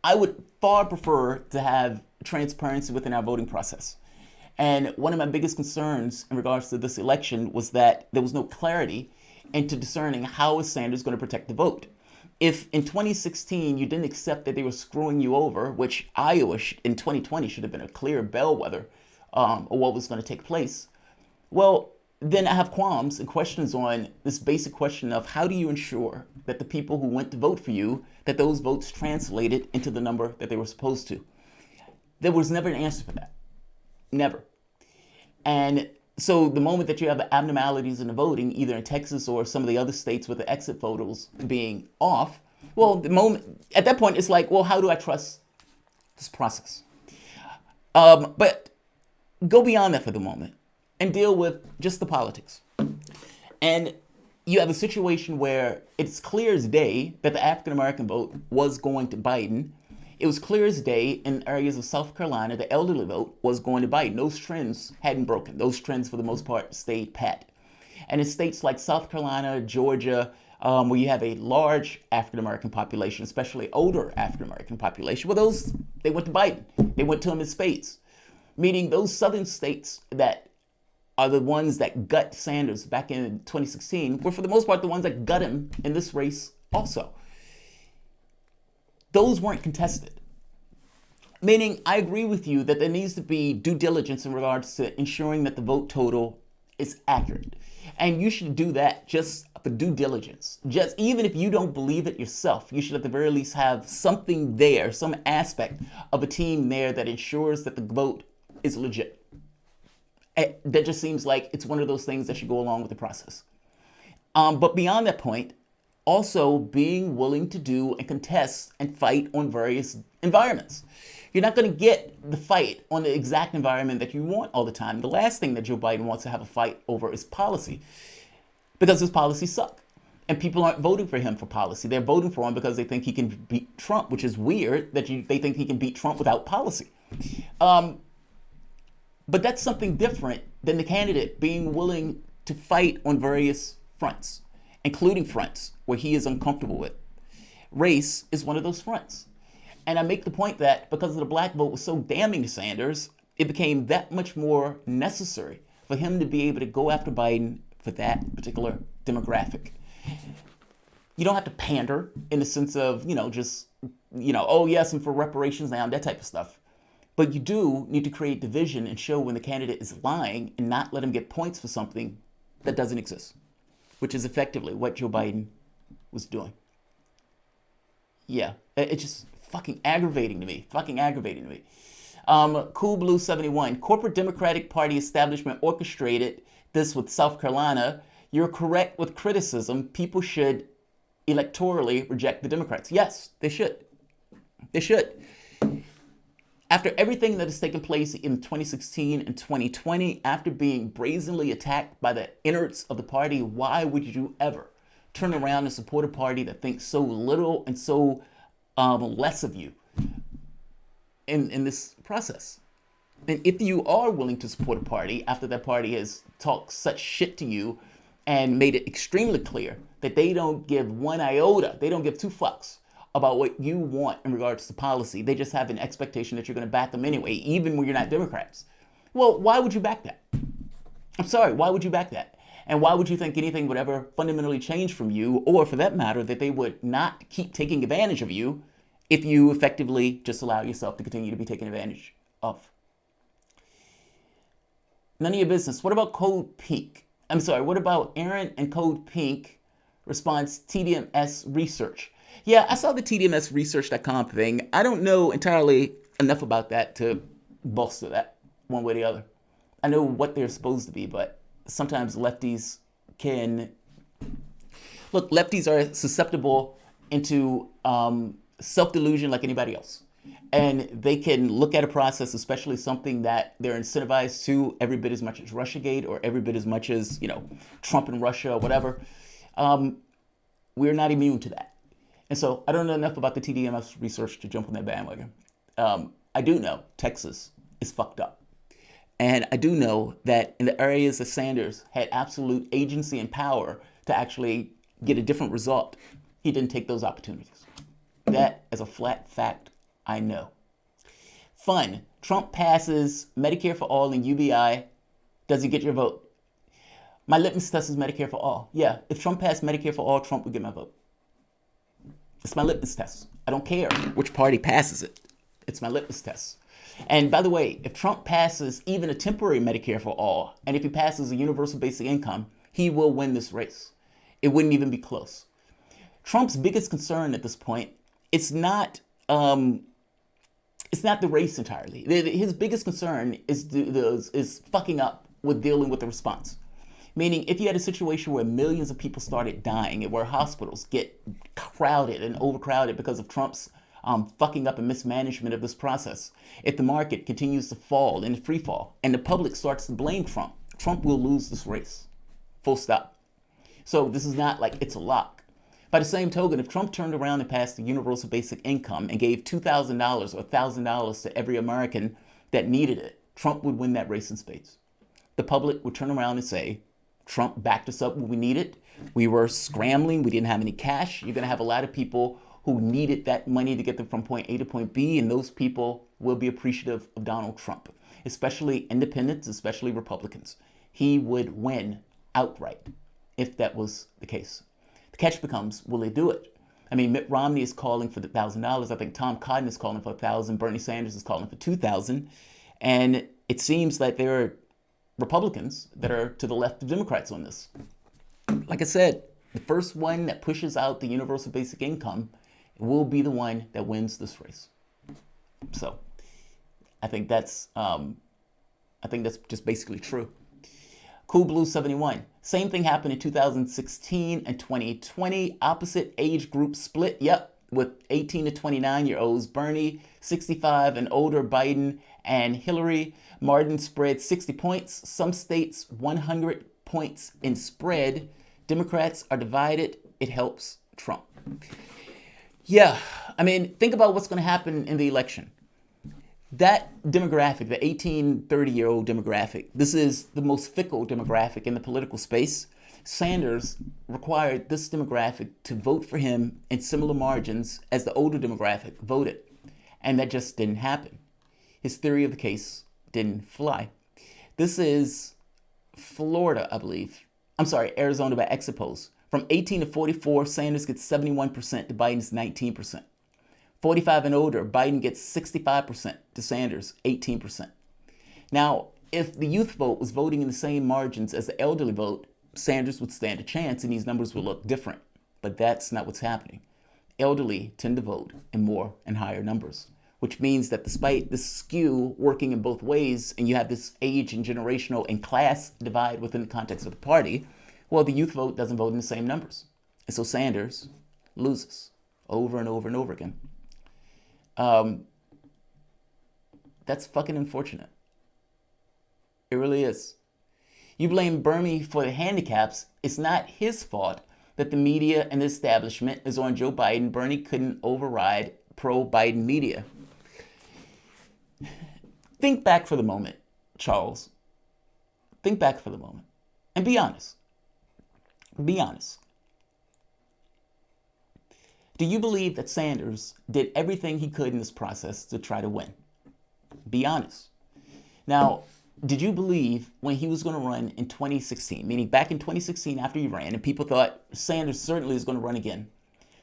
I would far prefer to have transparency within our voting process. And one of my biggest concerns in regards to this election was that there was no clarity into discerning how is Sanders going to protect the vote. If in 2016 you didn't accept that they were screwing you over, which Iowa in 2020 should have been a clear bellwether of what was going to take place, well, then I have qualms and questions on this basic question of how do you ensure that the people who went to vote for you, that those votes translated into the number that they were supposed to. There was never an answer for that. Never. And so the moment that you have abnormalities in the voting, either in Texas or some of the other states with the exit photos being off, well, at that point, it's like, well, how do I trust this process? But go beyond that for the moment and deal with just the politics. And you have a situation where it's clear as day that the African-American vote was going to Biden. It was clear as day in areas of South Carolina, the elderly vote was going to Biden. Those trends hadn't broken. Those trends, for the most part, stayed pat. And in states like South Carolina, Georgia, where you have a large African-American population, especially older African-American population, well, they went to Biden. They went to him in spades. Meaning those southern states that are the ones that gut Sanders back in 2016 were, for the most part, the ones that gut him in this race also. Those weren't contested. Meaning, I agree with you that there needs to be due diligence in regards to ensuring that the vote total is accurate. And you should do that just for due diligence. Just even if you don't believe it yourself, you should at the very least have something there, some aspect of a team there that ensures that the vote is legit. That just seems like it's one of those things that should go along with the process. But beyond that point, also being willing to do and contest and fight on various environments. You're not going to get the fight on the exact environment that you want all the time. The last thing that Joe Biden wants to have a fight over is policy, because his policies suck. And people aren't voting for him for policy. They're voting for him because they think he can beat Trump, which is weird that they think he can beat Trump without policy. But that's something different than the candidate being willing to fight on various fronts, including fronts where he is uncomfortable with. Race is one of those fronts. And I make the point that because the black vote was so damning to Sanders, it became that much more necessary for him to be able to go after Biden for that particular demographic. You don't have to pander in the sense of, oh yes, and for reparations now, that type of stuff. But you do need to create division and show when the candidate is lying and not let him get points for something that doesn't exist, which is effectively what Joe Biden was doing. Yeah, it's just fucking aggravating to me. Cool Blue 71. Corporate Democratic Party establishment orchestrated this with South Carolina. You're correct with criticism. People should electorally reject the Democrats. Yes, they should. They should. After everything that has taken place in 2016 and 2020, after being brazenly attacked by the innards of the party, why would you ever turn around and support a party that thinks so little and so less of you in this process? And if you are willing to support a party after that party has talked such shit to you and made it extremely clear that they don't give one iota, they don't give two fucks about what you want in regards to policy. They just have an expectation that you're going to back them anyway, even when you're not Democrats. Well, why would you back that? I'm sorry, why would you back that? And why would you think anything would ever fundamentally change from you, or for that matter, that they would not keep taking advantage of you if you effectively just allow yourself to continue to be taken advantage of? None of your business. What about Code Pink? I'm sorry, what about Aaron and Code Pink response TDMS research? Yeah, I saw the TDMSresearch.com thing. I don't know entirely enough about that to bolster that one way or the other. I know what they're supposed to be, but sometimes lefties can... Look, lefties are susceptible into self-delusion like anybody else. And they can look at a process, especially something that they're incentivized to every bit as much as Russiagate or every bit as much as, Trump and Russia or whatever. We're not immune to that. And so I don't know enough about the TDMS research to jump on that bandwagon. I do know Texas is fucked up. And I do know that in the areas that Sanders had absolute agency and power to actually get a different result, he didn't take those opportunities. That, as a flat fact, I know. Fun. Trump passes Medicare for all and UBI. Does he get your vote? My litmus test is Medicare for all. Yeah, if Trump passed Medicare for all, Trump would get my vote. It's my litmus test. I don't care which party passes it. It's my litmus test. And by the way, if Trump passes even a temporary Medicare for all, and if he passes a universal basic income, he will win this race. It wouldn't even be close. Trump's biggest concern at this point, it's not the race entirely. His biggest concern is fucking up with dealing with the response. Meaning, if you had a situation where millions of people started dying and where hospitals get crowded and overcrowded because of Trump's fucking up and mismanagement of this process, if the market continues to fall in free fall and the public starts to blame Trump, Trump will lose this race. Full stop. So this is not like it's a lock. By the same token, if Trump turned around and passed the universal basic income and gave $2,000 or $1,000 to every American that needed it, Trump would win that race in spades. The public would turn around and say, Trump backed us up when we needed. We were scrambling. We didn't have any cash. You're going to have a lot of people who needed that money to get them from point A to point B, and those people will be appreciative of Donald Trump, especially independents, especially Republicans. He would win outright if that was the case. The catch becomes, will they do it? I mean, Mitt Romney is calling for the $1,000. I think Tom Cotton is calling for $1,000. Bernie Sanders is calling for $2,000. And it seems that there are Republicans that are to the left of Democrats on this. Like I said, the first one that pushes out the universal basic income will be the one that wins this race. So I think that's just basically true. Cool Blue 71. Same thing happened in 2016 and 2020. Opposite age group split. Yep. With 18 to 29-year-olds, Bernie, 65 and older, Biden and Hillary. Martin spread 60 points. Some states 100 points in spread. Democrats are divided. It helps Trump. Yeah, I mean, think about what's going to happen in the election. That demographic, the 18-30-year-old demographic, this is the most fickle demographic in the political space. Sanders required this demographic to vote for him in similar margins as the older demographic voted. And that just didn't happen. His theory of the case didn't fly. This is Florida, I believe. I'm sorry, Arizona by exit polls. From 18 to 44, Sanders gets 71% to Biden's 19%. 45 and older, Biden gets 65% to Sanders, 18%. Now, if the youth vote was voting in the same margins as the elderly vote, Sanders would stand a chance and these numbers would look different. But that's not what's happening. Elderly tend to vote in more and higher numbers, which means that despite this skew working in both ways, and you have this age and generational and class divide within the context of the party, well, the youth vote doesn't vote in the same numbers. And so Sanders loses over and over and over again. That's fucking unfortunate. It really is. You blame Bernie for the handicaps. It's not his fault that the media and the establishment is on Joe Biden. Bernie couldn't override pro-Biden media. Think back for the moment, Charles. Think back for the moment. And be honest. Be honest. Do you believe that Sanders did everything he could in this process to try to win? Be honest. Now, did you believe when he was going to run in 2016, meaning back in 2016 after he ran, and people thought Sanders certainly is going to run again,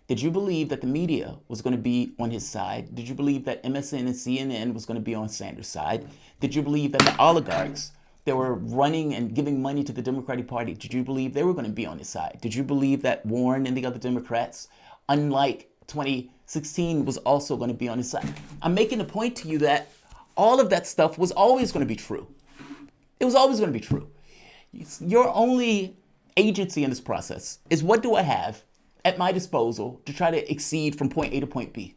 did you believe that the media was going to be on his side? Did you believe that MSN and CNN was going to be on Sanders' side? Did you believe that the oligarchs that were running and giving money to the Democratic Party, did you believe they were going to be on his side? Did you believe that Warren and the other Democrats, unlike 2016, was also going to be on his side? I'm making a point to you that all of that stuff was always going to be true. It was always going to be true. Your only agency in this process is, what do I have at my disposal to try to exceed from point A to point B?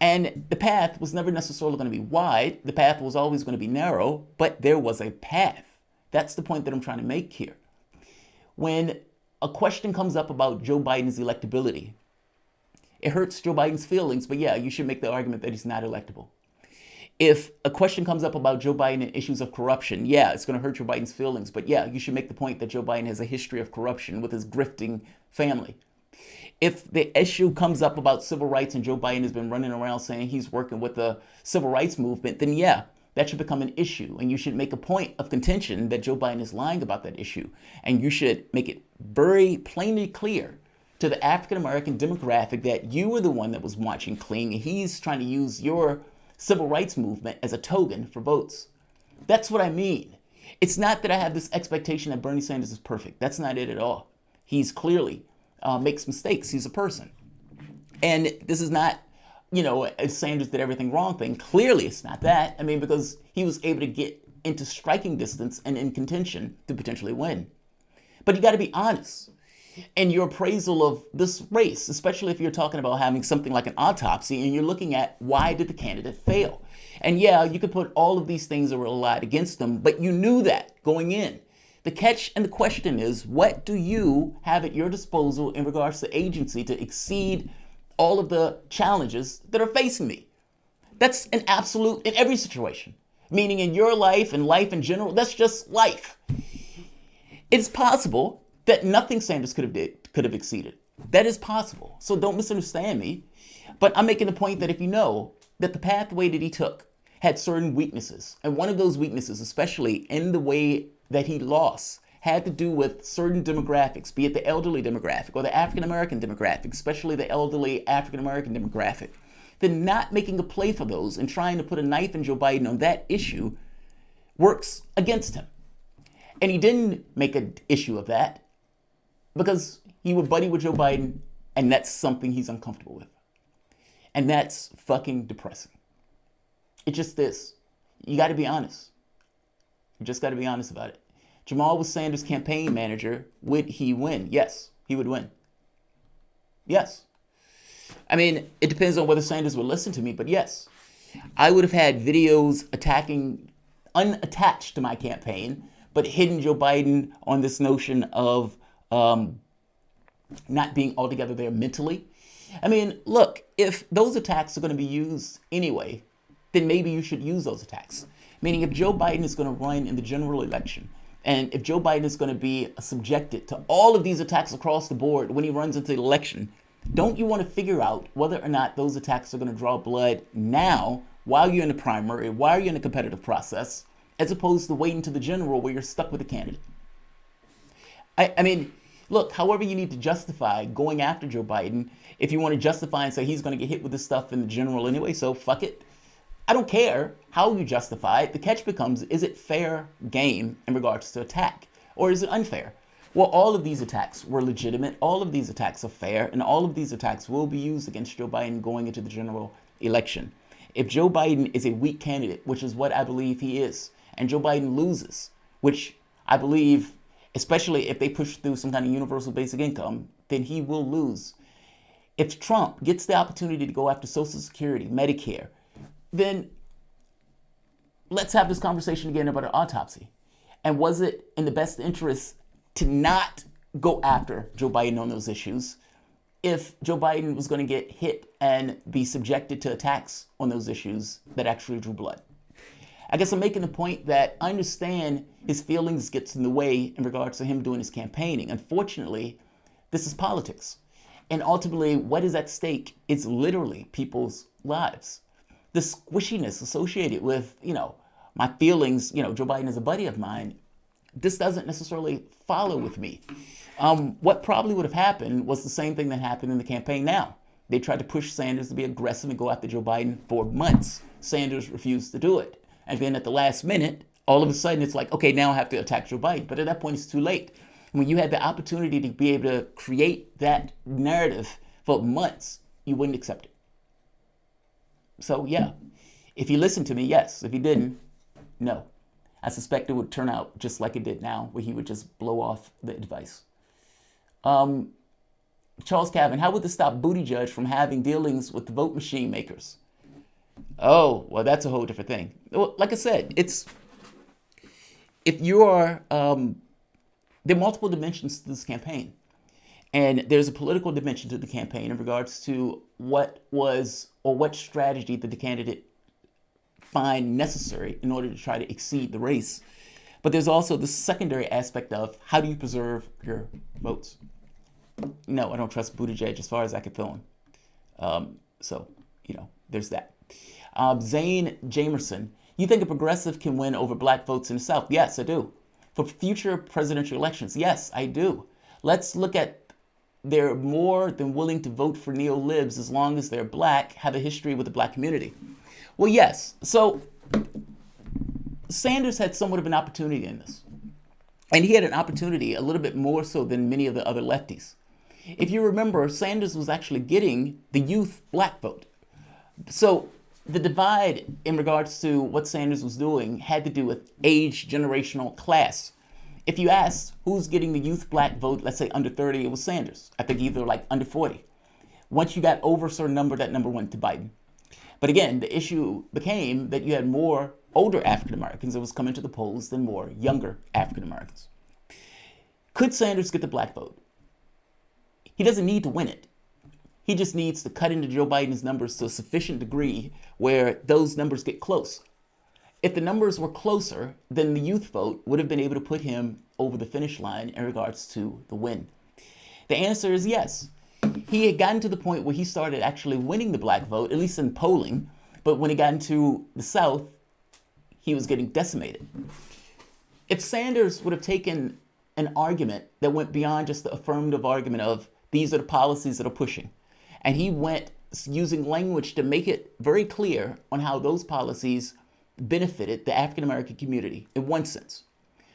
And the path was never necessarily going to be wide. The path was always going to be narrow, but there was a path. That's the point that I'm trying to make here. When a question comes up about Joe Biden's electability, it hurts Joe Biden's feelings, but yeah, you should make the argument that he's not electable. If a question comes up about Joe Biden and issues of corruption, yeah, it's going to hurt Joe Biden's feelings. But yeah, you should make the point that Joe Biden has a history of corruption with his grifting family. If the issue comes up about civil rights and Joe Biden has been running around saying he's working with the civil rights movement, then yeah, that should become an issue. And you should make a point of contention that Joe Biden is lying about that issue. And you should make it very plainly clear to the African-American demographic that you were the one that was watching clean. And he's trying to use your civil rights movement as a token for votes. That's what I mean. It's not that I have this expectation that Bernie Sanders is perfect. That's not it at all. He's clearly makes mistakes. He's a person. And this is not, Sanders did everything wrong thing. Clearly it's not that. I mean, because he was able to get into striking distance and in contention to potentially win. But you got to be honest in your appraisal of this race, especially if you're talking about having something like an autopsy and you're looking at why did the candidate fail? And yeah, you could put all of these things that were allied against them, but you knew that going in. The catch and the question is, what do you have at your disposal in regards to agency to exceed all of the challenges that are facing me? That's an absolute in every situation, meaning in your life and life in general. That's just life. It's possible that nothing Sanders could have exceeded. That is possible. So don't misunderstand me. But I'm making the point that if you know that the pathway that he took had certain weaknesses, and one of those weaknesses, especially in the way that he lost, had to do with certain demographics, be it the elderly demographic or the African-American demographic, especially the elderly African-American demographic, then not making a play for those and trying to put a knife in Joe Biden on that issue works against him. And he didn't make an issue of that because he would buddy with Joe Biden, and that's something he's uncomfortable with. And that's fucking depressing. It just is. You got to be honest. You just got to be honest about it. Jamarl was Sanders' campaign manager. Would he win? Yes, he would win. Yes. I mean, it depends on whether Sanders would listen to me, but yes. I would have had videos unattached to my campaign, but hidden Joe Biden on this notion of not being altogether there mentally. I mean, look, if those attacks are going to be used anyway, then maybe you should use those attacks. Meaning if Joe Biden is going to run in the general election, and if Joe Biden is going to be subjected to all of these attacks across the board when he runs into the election, don't you want to figure out whether or not those attacks are going to draw blood now, while you're in the primary, while you're in the competitive process, as opposed to waiting to the general where you're stuck with the candidate? I mean, look, however you need to justify going after Joe Biden, if you want to justify and say he's going to get hit with this stuff in the general anyway, so fuck it. I don't care how you justify it. The catch becomes, is it fair game in regards to attack? Or is it unfair? Well, all of these attacks were legitimate. All of these attacks are fair. And all of these attacks will be used against Joe Biden going into the general election. If Joe Biden is a weak candidate, which is what I believe he is, and Joe Biden loses, which I believe, especially if they push through some kind of universal basic income, then he will lose. If Trump gets the opportunity to go after Social Security, Medicare, then let's have this conversation again about an autopsy. And was it in the best interest to not go after Joe Biden on those issues if Joe Biden was going to get hit and be subjected to attacks on those issues that actually drew blood? I guess I'm making the point that I understand his feelings gets in the way in regards to him doing his campaigning. Unfortunately, this is politics. And ultimately, what is at stake is literally people's lives. The squishiness associated with, my feelings, Joe Biden is a buddy of mine, this doesn't necessarily follow with me. What probably would have happened was the same thing that happened in the campaign now. They tried to push Sanders to be aggressive and go after Joe Biden for months. Sanders refused to do it. And then at the last minute, all of a sudden it's like, okay, now I have to attack Joe Biden. But at that point, it's too late. When you had the opportunity to be able to create that narrative for months, you wouldn't accept it. So yeah, if he listened to me, yes. If he didn't, no. I suspect it would turn out just like it did now, where he would just blow off the advice. Charles Cavan, how would this stop Buttigieg from having dealings with the vote machine makers? Oh, well, that's a whole different thing. Well, like I said, if you are, there are multiple dimensions to this campaign. And there's a political dimension to the campaign in regards to what was or what strategy that the candidate find necessary in order to try to exceed the race. But there's also the secondary aspect of how do you preserve your votes? No, I don't trust Buttigieg as far as I could throw him. So, there's that. Zane Jamerson, you think a progressive can win over black votes in the South? Yes, I do. For future presidential elections? Yes, I do. Let's look at they're more than willing to vote for neo-libs as long as they're black, have a history with the black community. Well, yes. So Sanders had somewhat of an opportunity in this. And he had an opportunity a little bit more so than many of the other lefties. If you remember, Sanders was actually getting the youth black vote. So the divide in regards to what Sanders was doing had to do with age, generational, class. If you asked who's getting the youth black vote, let's say under 30, it was Sanders. I think either like under 40. Once you got over a certain number, that number went to Biden. But again, the issue became that you had more older African Americans that was coming to the polls than more younger African Americans. Could Sanders get the black vote? He doesn't need to win it. He just needs to cut into Joe Biden's numbers to a sufficient degree where those numbers get close. If the numbers were closer, then the youth vote would have been able to put him over the finish line in regards to the win. The answer is yes. He had gotten to the point where he started actually winning the black vote, at least in polling, but when he got into the South, he was getting decimated. If Sanders would have taken an argument that went beyond just the affirmative argument of these are the policies that are pushing, and he went using language to make it very clear on how those policies benefited the African American community in one sense,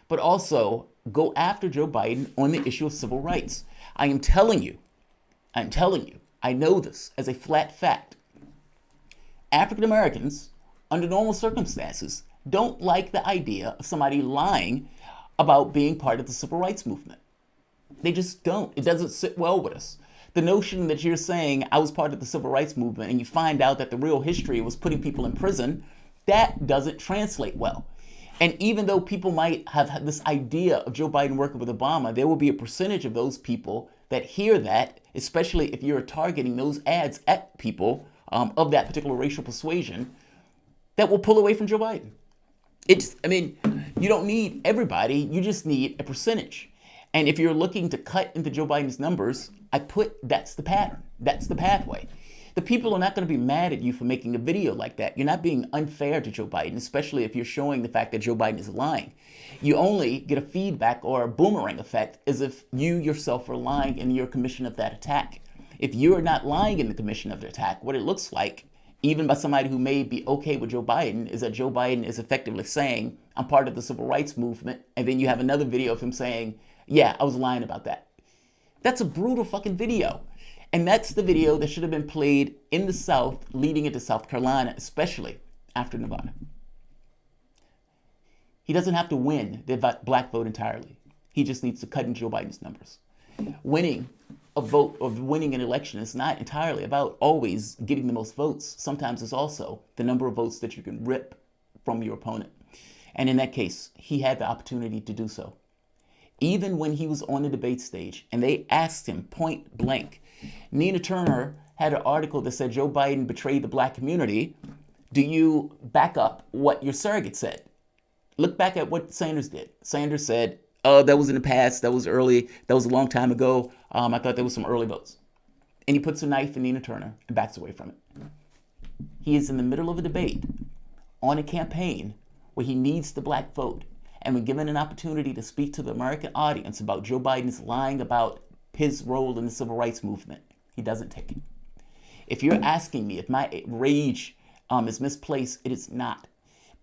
but also go after Joe Biden on the issue of civil rights. I'm telling you, I know this as a flat fact. African Americans, under normal circumstances, don't like the idea of somebody lying about being part of the civil rights movement. They just don't. It doesn't sit well with us. The notion that you're saying I was part of the civil rights movement and you find out that the real history was putting people in prison, that doesn't translate well. And even though people might have had this idea of Joe Biden working with Obama, there will be a percentage of those people that hear that, especially if you're targeting those ads at people of that particular racial persuasion, that will pull away from Joe Biden. You don't need everybody, you just need a percentage. And if you're looking to cut into Joe Biden's numbers, that's the pattern, that's the pathway. The people are not going to be mad at you for making a video like that. You're not being unfair to Joe Biden, especially if you're showing the fact that Joe Biden is lying. You only get a feedback or a boomerang effect as if you yourself are lying in your commission of that attack. If you're not lying in the commission of the attack, what it looks like, even by somebody who may be okay with Joe Biden, is that Joe Biden is effectively saying, I'm part of the civil rights movement. And then you have another video of him saying, yeah, I was lying about that. That's a brutal fucking video. And that's the video that should have been played in the South leading into South Carolina, especially after Nevada. He doesn't have to win the black vote entirely. He just needs to cut in Joe Biden's numbers. Winning a vote or winning an election is not entirely about always getting the most votes. Sometimes it's also the number of votes that you can rip from your opponent. And in that case, he had the opportunity to do so. Even when he was on the debate stage and they asked him point blank, Nina Turner had an article that said Joe Biden betrayed the black community. Do you back up what your surrogate said? Look back at what Sanders did. Sanders said, oh, that was in the past. That was early. That was a long time ago. I thought there was some early votes. And he puts a knife in Nina Turner and backs away from it. He is in the middle of a debate on a campaign where he needs the black vote. And when given an opportunity to speak to the American audience about Joe Biden's lying about his role in the civil rights movement, he doesn't take it. If you're asking me if my rage is misplaced, it is not.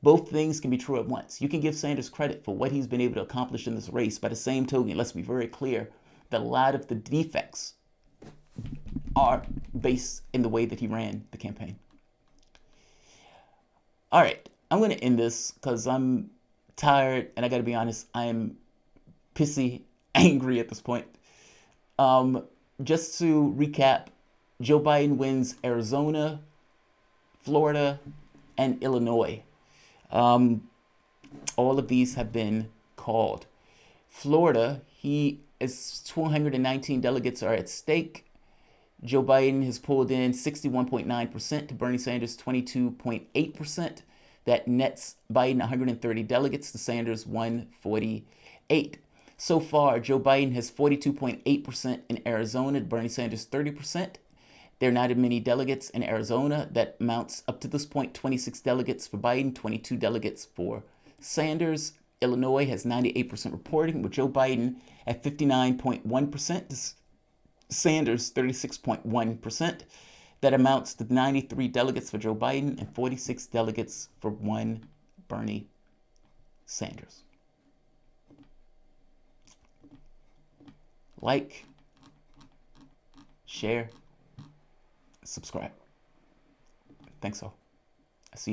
Both things can be true at once. You can give Sanders credit for what he's been able to accomplish in this race. By the same token, let's be very clear that a lot of the defects are based in the way that he ran the campaign. All right, I'm going to end this because I'm tired, and I got to be honest, I'm pissy, angry at this point. Just to recap, Joe Biden wins Arizona, Florida, and Illinois. All of these have been called. Florida, 219 delegates are at stake. Joe Biden has pulled in 61.9% to Bernie Sanders' 22.8%. That nets Biden 130 delegates to Sanders 148. So far, Joe Biden has 42.8% in Arizona, Bernie Sanders 30%. There are not as many delegates in Arizona. That amounts up to this point 26 delegates for Biden, 22 delegates for Sanders. Illinois has 98% reporting, with Joe Biden at 59.1%, Sanders 36.1%. That amounts to 93 delegates for Joe Biden and 46 delegates for one Bernie Sanders. Like, share, subscribe. Thanks all. I see you tomorrow.